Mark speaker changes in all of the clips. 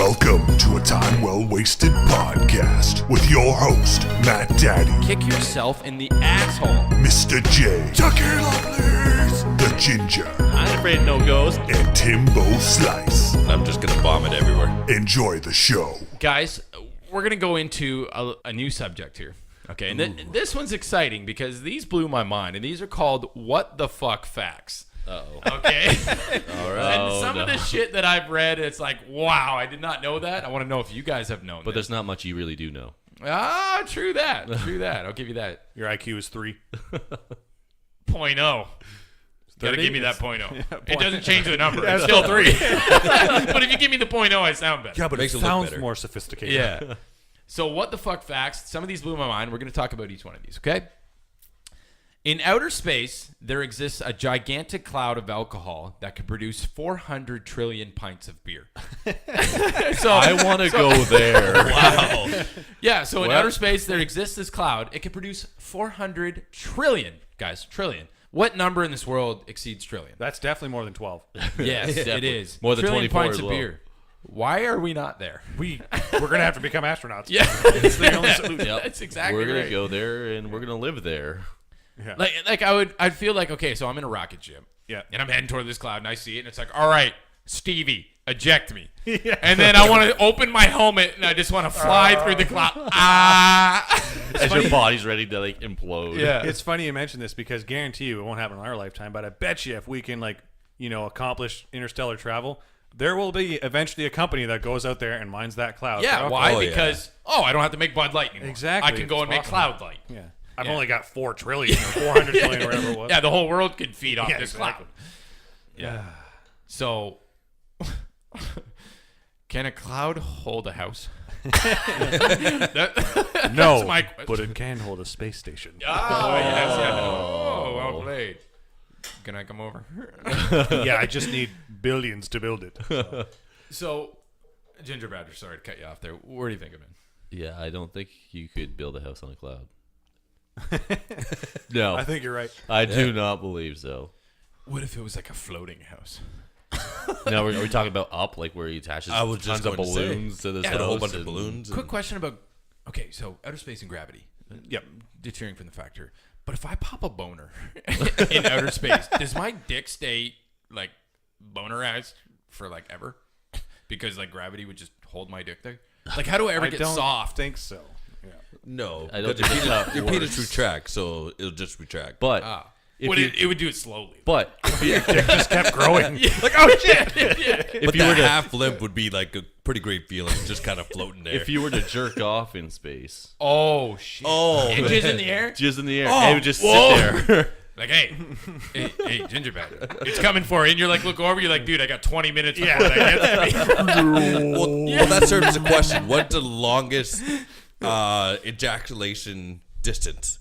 Speaker 1: Welcome to a time well wasted podcast with your host, Matt Daddy,
Speaker 2: Kick yourself in the asshole.
Speaker 1: Mr. J, Tequila please, the Ginger,
Speaker 3: I ain't afraid of no ghost.
Speaker 1: and Timbo Slice.
Speaker 4: I'm just gonna vomit everywhere.
Speaker 1: Enjoy the show.
Speaker 2: Guys, we're going to go into a new subject here. Okay, and this one's exciting because these blew my mind, and these are called What the Fuck Facts.
Speaker 4: Uh-oh.
Speaker 2: Okay?
Speaker 4: All right.
Speaker 2: And some of the shit that I've read, it's like, wow, I did not know that. I want to know if you guys have known
Speaker 3: But
Speaker 2: this.
Speaker 3: there's not much you really do know.
Speaker 2: Ah, true that. True that. I'll give you that.
Speaker 5: Your IQ is 3.
Speaker 2: 0.0. Gotta
Speaker 5: 30?
Speaker 2: give me that 0.0.
Speaker 5: Yeah,
Speaker 2: It doesn't change the number.
Speaker 5: That's
Speaker 2: It's still
Speaker 5: still
Speaker 2: 3. But if you give me the 0.0, I sound better.
Speaker 5: Yeah, but
Speaker 4: Makes
Speaker 5: it
Speaker 4: it look
Speaker 5: sounds
Speaker 4: better.
Speaker 5: more sophisticated.
Speaker 2: Yeah. So what the fuck facts? Some of these blew my mind. We're going to talk about each one of these, okay? In outer space, there exists a gigantic cloud of alcohol that could produce 400 trillion pints of beer. So
Speaker 3: I want to go there.
Speaker 4: Wow.
Speaker 2: yeah, so in outer space, there exists this cloud. It could produce 400 trillion, guys, trillion. What number in this world exceeds trillion?
Speaker 5: That's definitely more than 12.
Speaker 2: Yes, it
Speaker 3: Definitely.
Speaker 2: is.
Speaker 3: More than
Speaker 2: trillion
Speaker 3: 24
Speaker 2: pints
Speaker 3: as
Speaker 2: of
Speaker 3: well.
Speaker 2: beer. Why are we not there?
Speaker 5: We're going to have to become astronauts.
Speaker 2: Yeah.
Speaker 5: It's the only solution.
Speaker 3: Yep.
Speaker 2: That's exactly
Speaker 3: We're gonna
Speaker 2: right.
Speaker 3: go there and we're gonna live there.
Speaker 5: Yeah.
Speaker 2: Like I'd feel like, okay, so I'm in a rocket ship.
Speaker 5: Yeah.
Speaker 2: And I'm heading toward this cloud and I see it and it's like, all right, Stevie, eject me. And then I want to open my helmet and I just want to fly through the cloud.
Speaker 3: As your body's ready to like implode.
Speaker 2: Yeah.
Speaker 5: It's funny you mention this because guarantee you it won't happen in our lifetime, but I bet you if we can accomplish interstellar travel, there will be eventually a company that goes out there and mines that cloud.
Speaker 2: Yeah,
Speaker 5: Okay.
Speaker 2: why?
Speaker 4: Oh, yeah.
Speaker 2: Because, I don't have to make Bud Light anymore.
Speaker 5: Exactly.
Speaker 2: I can go
Speaker 5: It's
Speaker 2: and make
Speaker 5: possible.
Speaker 2: Cloud Light.
Speaker 5: Yeah. I've
Speaker 2: Yeah.
Speaker 5: only got 4 trillion or 400 trillion or whatever it was.
Speaker 2: Yeah, the whole world could feed off
Speaker 5: Yeah,
Speaker 2: this
Speaker 5: exactly.
Speaker 2: cloud. Yeah. So, can a cloud hold a house? That's
Speaker 5: No,
Speaker 2: my question.
Speaker 5: but it can hold a space station.
Speaker 2: Oh, yes, yeah. Oh, well played. Can I come over?
Speaker 5: Yeah, I just need billions to build it.
Speaker 2: So, Ginger Badger, sorry to cut you off there. Where do you think of it?
Speaker 3: Yeah, I don't think you could build a house on a cloud. No,
Speaker 5: I think you're right.
Speaker 3: I do not believe so.
Speaker 2: What if it was like a floating house?
Speaker 3: Now, are we talking about up, like where he attaches
Speaker 4: I was
Speaker 3: tons
Speaker 4: just
Speaker 3: of
Speaker 4: going to say.
Speaker 3: balloons to this
Speaker 4: Put
Speaker 3: house?
Speaker 4: a whole bunch of
Speaker 3: and-
Speaker 4: balloons.
Speaker 2: Quick question about, okay, so outer space and gravity.
Speaker 5: Yep.
Speaker 2: Deterring from the factor. But if I pop a boner in outer space, does my dick stay like bonerized for like ever? Because like gravity would just hold my dick there? Like how do I ever
Speaker 5: I
Speaker 2: get
Speaker 5: don't
Speaker 2: soft?
Speaker 5: think so. Yeah.
Speaker 4: No,
Speaker 3: I don't
Speaker 4: because
Speaker 3: think that's how it
Speaker 4: your penis
Speaker 3: works.
Speaker 4: retracts, so it'll just retract.
Speaker 3: But if
Speaker 2: But
Speaker 3: you,
Speaker 2: it would do it slowly.
Speaker 3: but
Speaker 5: Just kept growing.
Speaker 2: Like, oh shit! Yeah.
Speaker 4: but
Speaker 3: you were
Speaker 4: that
Speaker 3: to-
Speaker 4: half limp would be like a pretty great feeling, just kind of floating there.
Speaker 3: if you were to jerk off in space,
Speaker 2: Oh shit!
Speaker 4: oh,
Speaker 2: And
Speaker 4: man.
Speaker 2: jizz in the air?
Speaker 3: jizz in the air,
Speaker 2: Oh,
Speaker 3: and it would just
Speaker 2: whoa.
Speaker 3: sit there.
Speaker 2: Like, hey, Ginger Badger, it's coming for you. And you're like, look over. You're like, dude, I got 20 minutes before that gets me.
Speaker 4: well, that serves the question: what's the longest ejaculation distance?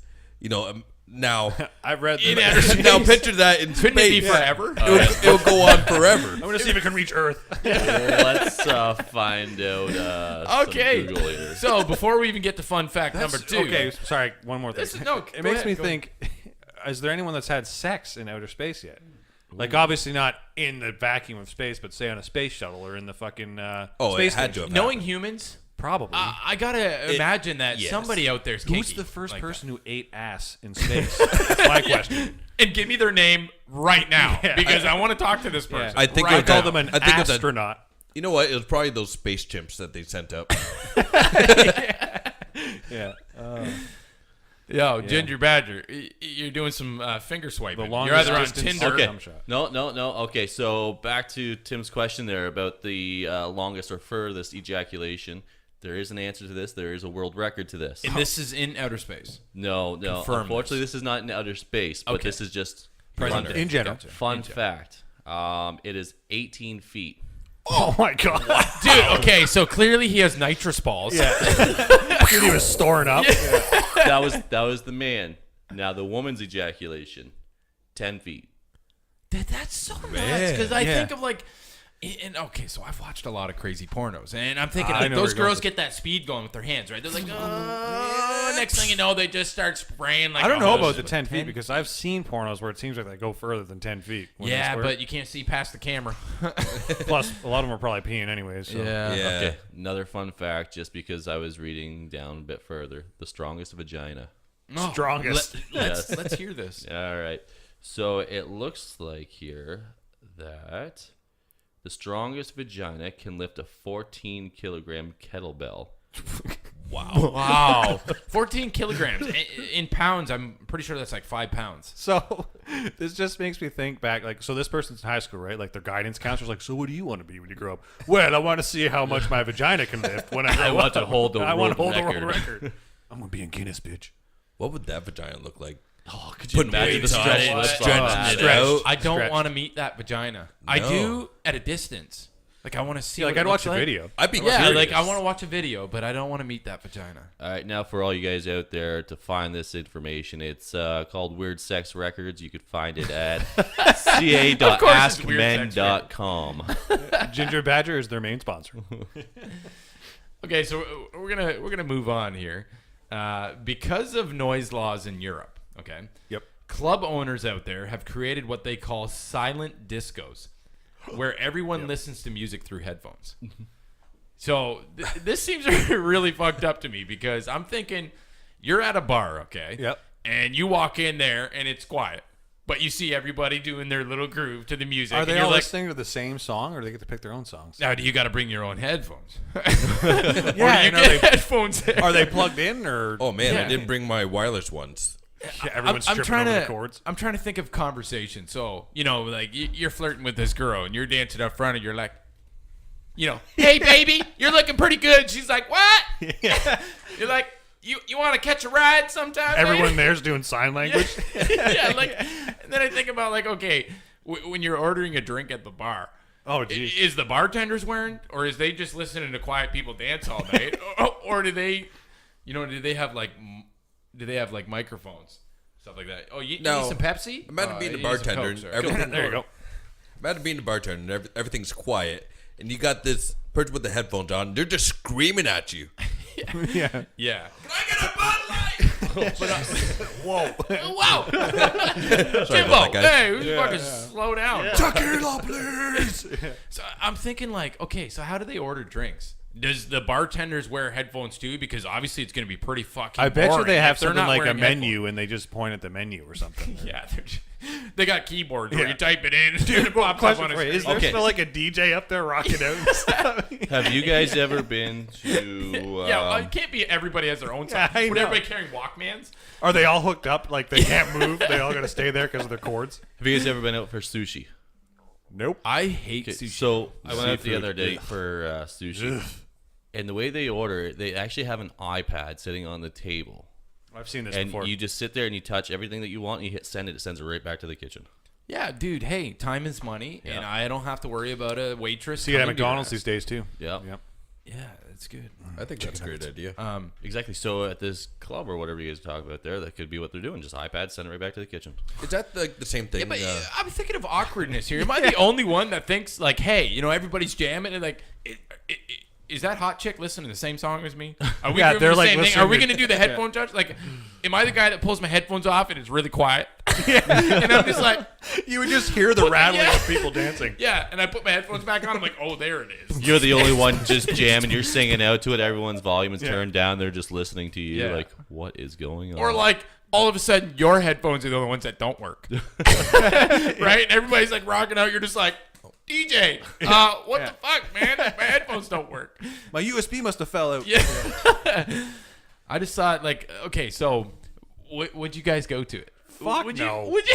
Speaker 4: Now,
Speaker 5: I've read
Speaker 2: In
Speaker 5: that.
Speaker 2: outer space.
Speaker 4: now picture that in
Speaker 2: Couldn't it be
Speaker 4: space.
Speaker 2: forever?
Speaker 4: It'll go on forever.
Speaker 5: I'm going to see if it can reach Earth.
Speaker 3: Let's find out. Some
Speaker 2: Okay.
Speaker 3: Google later.
Speaker 2: So before we even get to fun fact number 2.
Speaker 5: Okay, sorry, one more thing.
Speaker 2: This is- no,
Speaker 5: it
Speaker 2: go
Speaker 5: makes
Speaker 2: ahead,
Speaker 5: me
Speaker 2: go
Speaker 5: think, is there anyone that's had sex in outer space yet? Like, obviously not in the vacuum of space, but say on a space shuttle or in the fucking
Speaker 4: Oh,
Speaker 5: space
Speaker 4: it had to
Speaker 5: station.
Speaker 4: have
Speaker 2: Knowing humans,
Speaker 5: Probably.
Speaker 2: I gotta imagine that
Speaker 4: yes.
Speaker 2: somebody out there is kinky.
Speaker 5: Who's the first
Speaker 2: like
Speaker 5: person who ate ass in space? That's my question.
Speaker 2: that. And give me their name right now because I want to talk to this person.
Speaker 4: I think
Speaker 2: right
Speaker 4: I call
Speaker 2: now.
Speaker 5: Call them an
Speaker 4: I think it's a-
Speaker 5: astronaut.
Speaker 4: You know what? It was probably those space chimps that they sent up.
Speaker 5: Yeah.
Speaker 2: Yo, Ginger Badger, you're doing some finger swiping.
Speaker 5: The
Speaker 2: You're either on
Speaker 5: longest distance
Speaker 2: Tinder.
Speaker 3: Okay.
Speaker 5: thumb shot.
Speaker 3: No. Okay, so back to Tim's question there about the longest or furthest ejaculation. There is an answer to this. There is a world record to this.
Speaker 2: And this is in outer space.
Speaker 3: No.
Speaker 2: Confirm
Speaker 3: Unfortunately, this is not in outer space, but
Speaker 2: Okay.
Speaker 3: this is just
Speaker 2: Present
Speaker 3: fun,
Speaker 2: day.
Speaker 5: In general.
Speaker 2: Gotcha.
Speaker 3: fun fact. It is 18 feet.
Speaker 5: Oh, my God.
Speaker 2: Dude, okay, so clearly he has nitrous balls.
Speaker 5: Yeah. Dude, he was storing up.
Speaker 3: That was the man. Now the woman's ejaculation, 10 feet.
Speaker 2: That's so nuts because I
Speaker 5: Yeah.
Speaker 2: think of like And okay, so I've watched a lot of crazy pornos, and I'm thinking
Speaker 5: I
Speaker 2: like,
Speaker 5: know
Speaker 2: those
Speaker 5: where you're going
Speaker 2: girls
Speaker 5: with
Speaker 2: get that speed going with their hands, right? They're like, oh, next thing you know, they just start spraying. Like
Speaker 5: I don't know
Speaker 2: all
Speaker 5: about
Speaker 2: those-
Speaker 5: the 10 feet because I've seen pornos where it seems like they go further than 10 feet. when they
Speaker 2: Yeah,
Speaker 5: squirt.
Speaker 2: but you can't see past the camera.
Speaker 5: Plus, a lot of them are probably peeing anyways. So.
Speaker 4: Yeah.
Speaker 3: Okay, another fun fact, just because I was reading down a bit further, the strongest vagina.
Speaker 2: No.
Speaker 5: Strongest.
Speaker 3: Yes.
Speaker 2: Let's hear this.
Speaker 3: All right. So it looks like here that the strongest vagina can lift a 14-kilogram kettlebell.
Speaker 2: Wow. 14 kilograms. In pounds, I'm pretty sure that's like 5 pounds.
Speaker 5: So this just makes me think back, like, so this person's in high school, right? Like their guidance counselor's like, so what do you want to be when you grow up? Well, I want to see how much my vagina can lift when I grow
Speaker 3: I want
Speaker 5: up.
Speaker 3: to hold the
Speaker 5: I want to
Speaker 3: world
Speaker 5: hold the world
Speaker 3: record.
Speaker 5: record. I'm gonna be in Guinness, bitch.
Speaker 4: What would that vagina look like?
Speaker 3: Oh, could you imagine the stretch?
Speaker 4: Stretching it out.
Speaker 2: I don't
Speaker 5: Stretch.
Speaker 2: want to meet that vagina. I
Speaker 4: No.
Speaker 2: do at a distance. Like I want to see.
Speaker 5: Yeah, like
Speaker 2: what
Speaker 5: I'd
Speaker 2: it
Speaker 5: watch
Speaker 2: looks
Speaker 5: a
Speaker 2: like.
Speaker 5: video.
Speaker 4: I'd be
Speaker 2: Yeah,
Speaker 4: curious.
Speaker 2: like I want to watch a video, but I don't want to meet that vagina.
Speaker 3: All right, now for all you guys out there to find this information, it's called Weird Sex Records. You could find it at ca.askmen.com.
Speaker 5: Ginger Badger is their main sponsor.
Speaker 2: Okay, so we're gonna move on here, because of noise laws in Europe. Okay.
Speaker 5: Yep.
Speaker 2: Club owners out there have created what they call silent discos, where everyone listens to music through headphones. So this seems really fucked up to me because I'm thinking you're at a bar, okay?
Speaker 5: Yep.
Speaker 2: And you walk in there and it's quiet, but you see everybody doing their little groove to the music.
Speaker 5: Are
Speaker 2: and
Speaker 5: they
Speaker 2: you're
Speaker 5: all
Speaker 2: like,
Speaker 5: listening to the same song, or do they get to pick their own songs?
Speaker 2: now do you got to bring your own headphones?
Speaker 5: Yeah,
Speaker 2: or do you
Speaker 5: and are
Speaker 2: get
Speaker 5: they-
Speaker 2: headphones?
Speaker 5: Are they plugged in, or
Speaker 4: Oh man,
Speaker 2: Yeah.
Speaker 4: I didn't bring my wireless ones.
Speaker 5: everyone's
Speaker 2: I'm
Speaker 5: tripping
Speaker 2: trying
Speaker 5: over
Speaker 2: to.
Speaker 5: the chords?
Speaker 2: I'm trying to think of conversation. So like you're flirting with this girl and you're dancing up front and you're like, hey baby, you're looking pretty good. She's like, what? You're like, you want to catch a ride sometime?
Speaker 5: Everyone
Speaker 2: baby?
Speaker 5: there's doing sign language.
Speaker 2: Yeah, like, and then I think about like, okay, when you're ordering a drink at the bar.
Speaker 5: Oh, geez.
Speaker 2: Is the bartenders wearing, or is they just listening to quiet people dance all night, or do they, do they have like microphones, stuff like that? Oh, you
Speaker 4: No.
Speaker 2: need some Pepsi?
Speaker 4: Imagine being
Speaker 2: you
Speaker 4: the
Speaker 2: need some
Speaker 4: bartender.
Speaker 2: Coke, sir.
Speaker 4: Everything.
Speaker 5: There you go.
Speaker 4: Imagine being the bartender. And everything's quiet, and you got this person with the headphones on. They're just screaming at you.
Speaker 5: Yeah.
Speaker 2: Yeah.
Speaker 4: Can I get a Bud Light?
Speaker 5: Whoa.
Speaker 2: Oh, wow.
Speaker 4: Sorry
Speaker 2: Jimbo,
Speaker 4: about that, guys.
Speaker 2: hey, we fucking slow down.
Speaker 4: Tuck it up, please.
Speaker 2: So I'm thinking like, okay, so how do they order drinks? Does the bartenders wear headphones too? Because obviously it's going to be pretty fucking
Speaker 5: I bet you
Speaker 2: boring
Speaker 5: they have
Speaker 2: if they're
Speaker 5: something
Speaker 2: not
Speaker 5: like a
Speaker 2: wearing
Speaker 5: menu and they just point at the menu or something.
Speaker 2: headphones. Yeah, they got keyboards where
Speaker 5: Yeah.
Speaker 2: you type it in and it pops up
Speaker 5: Question
Speaker 2: on a
Speaker 5: for you,
Speaker 2: screen.
Speaker 5: is there
Speaker 3: Okay.
Speaker 5: still like a DJ up there rocking out and stuff?
Speaker 3: Have you guys ever been to...
Speaker 2: Yeah, it can't be everybody has their own song.
Speaker 5: Yeah, I
Speaker 2: Would
Speaker 5: know.
Speaker 2: everybody carrying Walkmans?
Speaker 5: Are they all hooked up? Like they can't move? They all got to stay there because of their cords?
Speaker 3: have you guys ever been out for sushi?
Speaker 5: Nope.
Speaker 2: I hate
Speaker 3: Okay,
Speaker 2: sushi.
Speaker 3: so I went out the
Speaker 5: Seafood.
Speaker 3: other day for sushi. And the way they order it, they actually have an iPad sitting on the table.
Speaker 5: I've seen this
Speaker 3: And
Speaker 5: before.
Speaker 3: you just sit there and you touch everything that you want and you hit send it sends it right back to the kitchen.
Speaker 2: Yeah, dude, hey, time is money, and
Speaker 3: Yeah.
Speaker 2: I don't have to worry about a waitress.
Speaker 5: See it at
Speaker 2: coming to
Speaker 5: McDonald's
Speaker 2: your
Speaker 5: these days too.
Speaker 3: Yeah.
Speaker 5: Yep.
Speaker 2: Yeah, that's good.
Speaker 4: I think that's a great idea.
Speaker 3: Exactly. So at this club or whatever you guys talk about there, that could be what they're doing. Just iPad, send it right back to the kitchen.
Speaker 4: Is that the same thing?
Speaker 2: Yeah, but I'm thinking of awkwardness here. Am I the only one that thinks like, hey, everybody's jamming and like, is that hot chick listening to the same song as me? Are we
Speaker 5: Yeah,
Speaker 2: doing
Speaker 5: they're,
Speaker 2: the
Speaker 5: like,
Speaker 2: same thing? Are we
Speaker 5: listening
Speaker 2: going to do the headphone judge? Like, am I the guy that pulls my headphones off and it's really quiet? And I'm just like,
Speaker 5: You would just hear the rattling
Speaker 2: yeah.
Speaker 5: of people dancing.
Speaker 2: yeah. And I put my headphones back on. I'm like, oh, there it is.
Speaker 3: You're the only one just jamming. You're singing out to it. Everyone's volume is
Speaker 5: Yeah.
Speaker 3: turned down. They're just listening to you.
Speaker 2: Yeah.
Speaker 3: Like, what is going on?
Speaker 2: Or like, all of a sudden, your headphones are the only ones that don't work. Right? And everybody's like rocking out. You're just like, DJ, what the fuck, man? My headphones don't work.
Speaker 5: My USB must have fell out.
Speaker 2: Yeah. I just thought, like, okay, so would you guys go to it?
Speaker 5: Fuck
Speaker 2: would
Speaker 5: no.
Speaker 2: You, would you,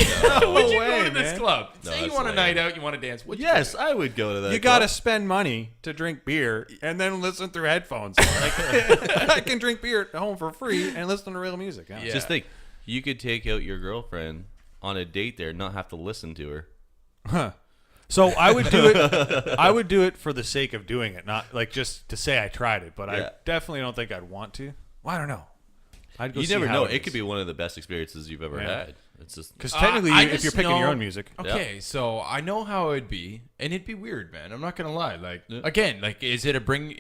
Speaker 2: would you
Speaker 5: way,
Speaker 2: go to this
Speaker 5: man.
Speaker 2: club?
Speaker 3: No,
Speaker 2: Say you
Speaker 3: that's
Speaker 2: want a
Speaker 3: lame.
Speaker 2: night out, you want to dance. Would you
Speaker 3: yes,
Speaker 2: go?
Speaker 3: I would go to that.
Speaker 5: You got to spend money to drink beer and then listen through headphones. Like, I can drink beer at home for free and listen to real music. Yeah.
Speaker 2: Yeah.
Speaker 3: Just think, you could take out your girlfriend on a date there, and not have to listen to her.
Speaker 5: So I would do it. I would do it for the sake of doing it, not like just to say I tried it. But I
Speaker 3: Yeah.
Speaker 5: definitely don't think I'd want to. Well, I don't know. I'd go
Speaker 3: You
Speaker 5: see
Speaker 3: never
Speaker 5: how
Speaker 3: know.
Speaker 5: it
Speaker 3: It
Speaker 5: is.
Speaker 3: could be one of the best experiences you've ever
Speaker 5: Yeah.
Speaker 3: had. It's just
Speaker 5: Because technically,
Speaker 2: I
Speaker 5: if
Speaker 2: just
Speaker 5: you're picking your
Speaker 2: know-
Speaker 5: own music,
Speaker 2: Okay, so I know how it'd be, and it'd be weird, man. I'm not gonna lie. Like again, like is it a bring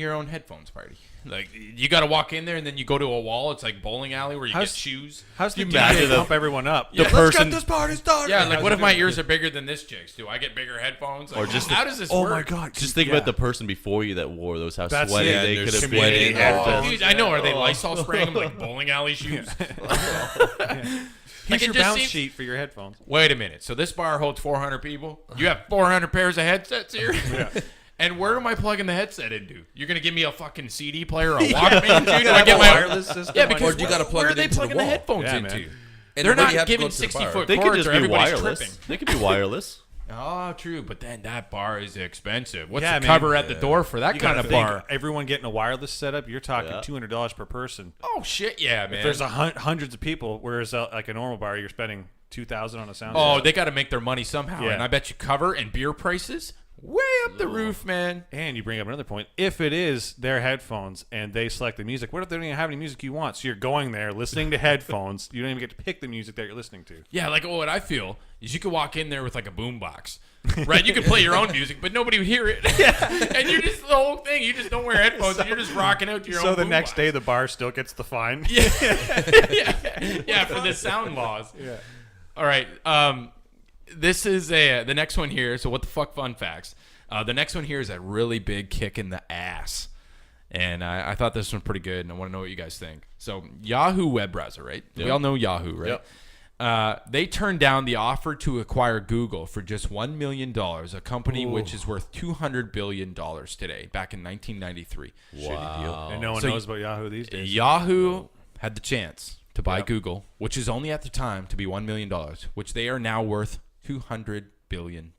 Speaker 2: your own headphones party? Like you got to walk in there and then you go to a wall. It's like bowling alley where you get shoes.
Speaker 5: how's the
Speaker 3: you imagine
Speaker 5: DJ pump everyone up?
Speaker 3: the
Speaker 4: Let's
Speaker 3: person.
Speaker 4: get this party started.
Speaker 2: Yeah, like what if my ears are bigger than this chick's? Do I get bigger headphones? Like,
Speaker 3: Or just
Speaker 2: how does this
Speaker 5: Oh
Speaker 2: work?
Speaker 5: my god!
Speaker 3: Just think about the person before you that wore those. How
Speaker 5: That's-
Speaker 3: sweaty
Speaker 5: yeah,
Speaker 3: they
Speaker 4: they're
Speaker 3: could have
Speaker 4: sweaty.
Speaker 3: been.
Speaker 2: Oh, dude, I know. Are they Lysol spraying them like bowling alley shoes?
Speaker 5: Here's
Speaker 2: it
Speaker 5: your
Speaker 2: just
Speaker 5: bounce
Speaker 2: seems-
Speaker 5: sheet for your headphones.
Speaker 2: Wait a minute. So this bar holds 400 people. You have 400 pairs of headsets here. And where am I plugging the headset into? You're gonna give me a fucking CD player, or a Walkman, dude? Do I get my
Speaker 5: wireless system?
Speaker 2: Yeah, because
Speaker 4: Or do you gotta plug
Speaker 2: where
Speaker 4: it
Speaker 2: are they
Speaker 4: into the
Speaker 2: plugging the
Speaker 4: wall?
Speaker 2: headphones
Speaker 5: Yeah,
Speaker 2: into?
Speaker 5: man.
Speaker 4: And
Speaker 2: They're
Speaker 4: when
Speaker 2: not
Speaker 4: you have to
Speaker 2: giving
Speaker 4: go to the bar.
Speaker 2: 60-foot
Speaker 3: They could
Speaker 2: cords,
Speaker 3: just
Speaker 2: or
Speaker 3: be
Speaker 2: everybody's
Speaker 3: wireless.
Speaker 2: tripping.
Speaker 3: They could be wireless.
Speaker 2: Oh, true. But then that bar is expensive. What's
Speaker 5: Yeah,
Speaker 2: the
Speaker 5: man.
Speaker 2: cover at the door for that
Speaker 5: You
Speaker 2: kind
Speaker 5: gotta
Speaker 2: of
Speaker 5: think,
Speaker 2: bar?
Speaker 5: everyone getting a wireless setup, you're talking
Speaker 3: Yeah.
Speaker 5: $200 per person.
Speaker 2: Oh shit, yeah, man.
Speaker 5: There's hundreds of people, whereas like a normal bar, you're spending $2,000 on a sound.
Speaker 2: Oh,
Speaker 5: system.
Speaker 2: they got to make their money somehow,
Speaker 5: Yeah.
Speaker 2: and I bet you cover and beer prices way up the roof, man.
Speaker 5: And you bring up another point. If it is their headphones and they select the music, what if they don't even have any music you want? So you're going there listening to headphones. You don't even get to pick the music that you're listening to.
Speaker 2: Yeah, like what I feel is you could walk in there with like a boombox, right? You could play your own music, but nobody would hear it. And you're just the whole thing. You just don't wear headphones, and you're just rocking out to your own.
Speaker 5: So the next
Speaker 2: boombox.
Speaker 5: day, the bar still gets the fine.
Speaker 2: yeah, for the sound laws. Yeah. All right. This is the next one here. So what the fuck fun facts? The next one here is a really big kick in the ass. And I thought this one pretty good, and I want to know what you guys think. So Yahoo web browser, right? We all know Yahoo, right?
Speaker 3: Yep.
Speaker 2: They turned down the offer to acquire Google for just $1 million, a company which is worth $200 billion today, back in 1993.
Speaker 3: Wow.
Speaker 5: And no one
Speaker 2: So
Speaker 5: knows about Yahoo these days.
Speaker 2: Yahoo had the chance to buy Google, which is only at the time to be $1 million, which they are now worth $200 billion.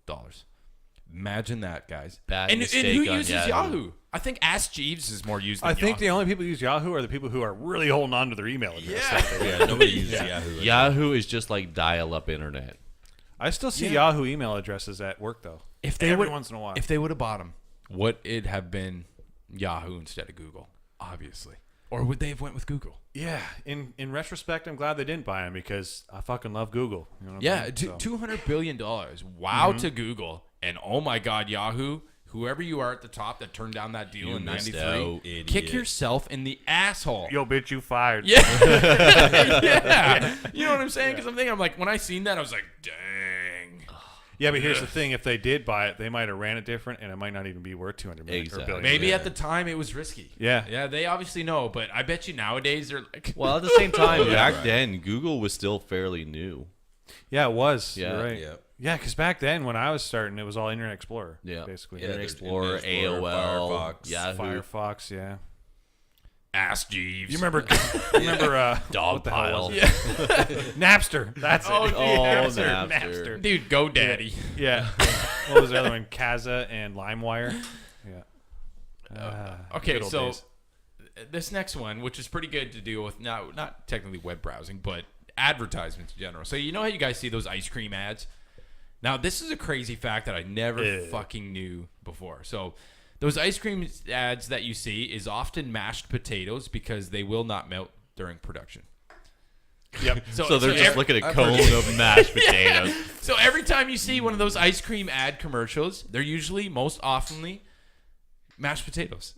Speaker 2: Imagine that, guys.
Speaker 3: Bad
Speaker 2: and
Speaker 3: mistake
Speaker 2: who
Speaker 3: on
Speaker 2: uses
Speaker 3: Yahoo.
Speaker 2: Yahoo? I think Ask Jeeves is more used than
Speaker 5: I think the
Speaker 2: Yahoo.
Speaker 5: only people who use Yahoo are the people who are really holding on to their email address.
Speaker 4: Yeah, nobody uses Yahoo.
Speaker 3: Yahoo is just like dial-up internet.
Speaker 5: I still see Yahoo email addresses at work, though.
Speaker 2: If they
Speaker 5: Every
Speaker 2: would,
Speaker 5: once in a while.
Speaker 2: If they would have bought them, would it have been Yahoo instead of Google? Obviously. Or would they have went with Google?
Speaker 5: Yeah, in retrospect, I'm glad they didn't buy them because I fucking love Google. You know what I'm
Speaker 2: Yeah,
Speaker 5: saying? So-
Speaker 2: $200 billion. Wow to Google. And oh my God, Yahoo, whoever you are at the top that turned down that deal
Speaker 3: You
Speaker 2: in
Speaker 3: missed
Speaker 2: 93,
Speaker 3: out,
Speaker 2: kick
Speaker 4: idiot.
Speaker 2: yourself in the asshole.
Speaker 5: Yo, bitch, you fired.
Speaker 2: Yeah. Yeah. You know what I'm saying? Because I'm thinking, I'm like, when I seen that, I was like, dang.
Speaker 5: Yeah, but here's the thing: if they did buy it, they might have ran it different, and it might not even be worth 200 million or
Speaker 3: Exactly.
Speaker 5: billion.
Speaker 2: Maybe at the time it was risky.
Speaker 5: Yeah.
Speaker 2: Yeah, they obviously know, but I bet you nowadays they're like,
Speaker 3: Well, at the same time, back then, Google was still fairly new.
Speaker 5: Yeah, it was.
Speaker 3: Yeah.
Speaker 5: You're right.
Speaker 4: Yeah.
Speaker 5: Yeah, because back then when I was starting, it was all Internet Explorer.
Speaker 3: Yeah.
Speaker 5: basically.
Speaker 4: Yeah,
Speaker 3: Internet
Speaker 4: there's
Speaker 3: Explorer,
Speaker 4: Internet Explorer,
Speaker 3: AOL,
Speaker 4: Firefox.
Speaker 3: Yahoo.
Speaker 5: Firefox. Yeah.
Speaker 2: Ask Jeeves.
Speaker 5: You remember? Dog
Speaker 3: Dog pile.
Speaker 5: Napster. That's it.
Speaker 2: Oh, dude,
Speaker 3: Napster.
Speaker 5: Napster.
Speaker 2: Dude, GoDaddy.
Speaker 5: Yeah. What was the other one? Kaza and LimeWire. Yeah.
Speaker 2: Okay,
Speaker 5: good old
Speaker 2: so
Speaker 5: days.
Speaker 2: this next one, which is pretty good to deal with, not technically web browsing, but advertisements in general. So you know how you guys see those ice cream ads? Now, this is a crazy fact that I never fucking knew before. So those ice cream ads that you see is often mashed potatoes because they will not melt during production.
Speaker 5: Yep.
Speaker 3: So they're just looking at cone of mashed potatoes.
Speaker 2: So every time you see one of those ice cream ad commercials, they're usually, most oftenly, mashed potatoes.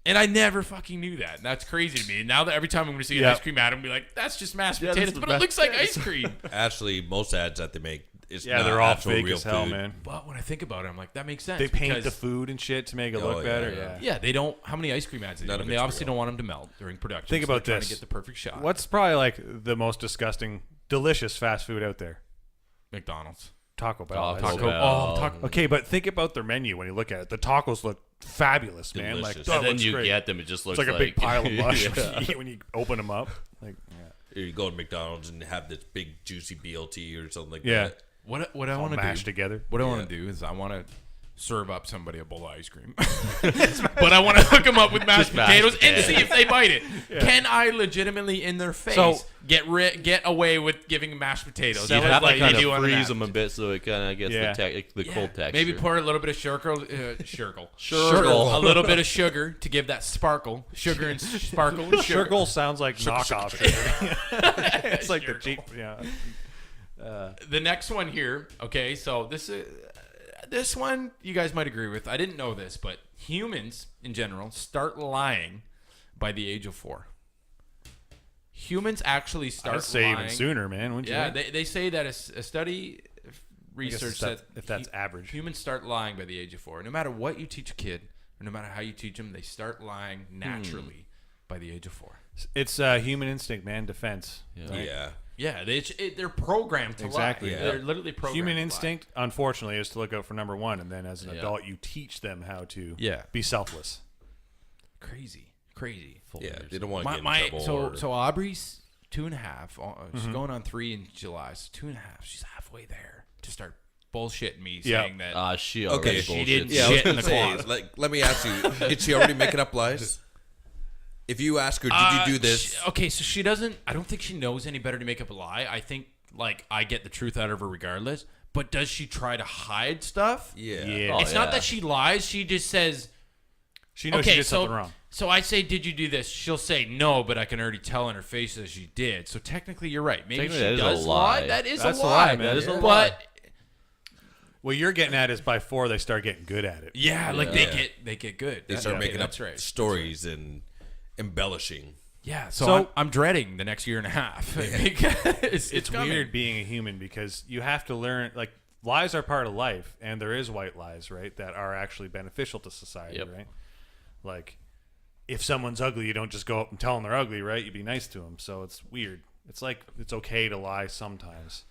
Speaker 2: And I never fucking knew that. And that's crazy to me. And now that every time I'm going to see an ice cream ad, I'm going to be like, that's just mashed
Speaker 3: Yeah,
Speaker 2: potatoes.
Speaker 3: that's the
Speaker 2: But it
Speaker 3: mashed
Speaker 2: looks like ice cream.
Speaker 4: Actually, most ads that they make, it's
Speaker 5: Yeah,
Speaker 4: not
Speaker 5: they're all
Speaker 4: actual
Speaker 5: fake
Speaker 4: real
Speaker 5: as hell,
Speaker 4: food.
Speaker 5: man.
Speaker 2: But when I think about it, I'm like, that makes sense.
Speaker 5: They paint
Speaker 2: because-
Speaker 5: the food and shit to make it
Speaker 4: Oh,
Speaker 5: look
Speaker 4: yeah,
Speaker 5: better.
Speaker 4: yeah.
Speaker 5: Yeah.
Speaker 2: Yeah, they don't. How many ice cream ads? They
Speaker 4: None
Speaker 2: do?
Speaker 4: of
Speaker 2: They
Speaker 4: it's
Speaker 2: obviously
Speaker 4: real.
Speaker 2: don't want them to melt during production.
Speaker 5: Think
Speaker 2: so
Speaker 5: about
Speaker 2: they're trying
Speaker 5: this.
Speaker 2: to get the perfect shot.
Speaker 5: What's probably like the most disgusting, delicious fast food out there?
Speaker 2: McDonald's?
Speaker 5: Taco Bell.
Speaker 3: Taco
Speaker 5: That's-
Speaker 3: Bell.
Speaker 2: Oh, taco.
Speaker 5: Okay, but think about their menu when you look at it. The tacos look fabulous, man.
Speaker 4: Delicious.
Speaker 5: Like,
Speaker 4: And
Speaker 5: that
Speaker 3: And then
Speaker 5: looks
Speaker 3: you
Speaker 5: great.
Speaker 3: get them, it just looks
Speaker 5: It's like a big pile of mush
Speaker 3: Yeah.
Speaker 5: when you open them up. Like,
Speaker 4: Or you go to McDonald's and have this big juicy BLT or something like
Speaker 5: yeah,
Speaker 4: that.
Speaker 2: What I
Speaker 5: all
Speaker 2: want to
Speaker 5: mashed
Speaker 2: do?
Speaker 5: together.
Speaker 2: What I want to do is I want to serve up somebody a bowl of ice cream, but I want to hook them up with mashed
Speaker 3: Just mashed
Speaker 2: potatoes and
Speaker 3: potatoes.
Speaker 2: see if they bite it. Can I legitimately, in their face,
Speaker 5: So-
Speaker 2: get away with giving mashed potatoes?
Speaker 3: You'd
Speaker 2: just
Speaker 3: have to
Speaker 2: like
Speaker 3: kind
Speaker 2: you do
Speaker 3: of
Speaker 2: on an
Speaker 3: freeze
Speaker 2: app?
Speaker 3: them a bit so it kind of gets
Speaker 5: Yeah.
Speaker 3: the cold texture.
Speaker 2: Maybe pour a little bit of sugar,
Speaker 3: Shirkle.
Speaker 2: a little bit of sugar to give that sparkle, sugar and sparkle.
Speaker 5: Sugar sounds like knockoff sugar. It's like the
Speaker 2: Shirkle.
Speaker 5: cheap. Yeah.
Speaker 2: The next one here. Okay, so this one you guys might agree with. I didn't know this, but humans in general start lying by the age of 4. Humans actually start
Speaker 5: I'd say
Speaker 2: lying
Speaker 5: even sooner, man. Wouldn't you?
Speaker 2: Yeah,
Speaker 5: think?
Speaker 2: they say that a study research that
Speaker 5: if that's average.
Speaker 2: humans start lying by the age of 4. No matter what you teach a kid, or no matter how you teach them, they start lying naturally by the age of 4.
Speaker 5: It's human instinct, man. Defense. Right?
Speaker 4: Yeah.
Speaker 2: Yeah, they're programmed to
Speaker 5: Exactly.
Speaker 2: lie.
Speaker 4: Yeah.
Speaker 2: They're literally programmed.
Speaker 5: Human
Speaker 2: to lie.
Speaker 5: instinct, unfortunately, is to look out for number one, and then as an adult, you teach them how to be selfless.
Speaker 2: Crazy.
Speaker 4: Yeah, they don't want to get in trouble.
Speaker 2: So Aubrey's 2.5. She's going on 3 in July. So 2.5. She's halfway there to start bullshitting me saying that.
Speaker 3: She already
Speaker 4: Okay,
Speaker 2: she didn't
Speaker 4: Yeah, I was
Speaker 2: shit in
Speaker 4: gonna
Speaker 2: the
Speaker 4: say,
Speaker 2: closet.
Speaker 4: like, let me ask you: is she already making up lies? If you ask her, did you do this?
Speaker 2: So she doesn't. I don't think she knows any better to make up a lie. I think like I get the truth out of her regardless. But does she try to hide stuff?
Speaker 4: Yeah.
Speaker 2: It's not that she lies. She just says.
Speaker 5: She knows she did something wrong.
Speaker 2: So I say, did you do this? She'll say no, but I can already tell in her face that she did. So technically, you're right. Maybe
Speaker 3: Technically,
Speaker 2: she
Speaker 3: that is
Speaker 2: does
Speaker 3: a lie.
Speaker 2: lie. That's
Speaker 5: a
Speaker 2: a
Speaker 5: lie,
Speaker 2: lie,
Speaker 5: man. That is a
Speaker 2: But
Speaker 3: lie.
Speaker 5: What you're getting at is by 4 they start getting good at it.
Speaker 2: yeah, like they get good.
Speaker 4: They start making up
Speaker 2: that's right.
Speaker 4: stories and embellishing.
Speaker 2: Yeah, so,
Speaker 5: So-
Speaker 2: I'm dreading the next year and a half because
Speaker 5: It's
Speaker 2: coming.
Speaker 5: weird being a human because you have to learn, like, lies are part of life, and there is white lies, right, that are actually beneficial to society, right? Like, if someone's ugly, you don't just go up and tell them they're ugly, right? You be nice to them. So it's weird. It's like it's okay to lie sometimes.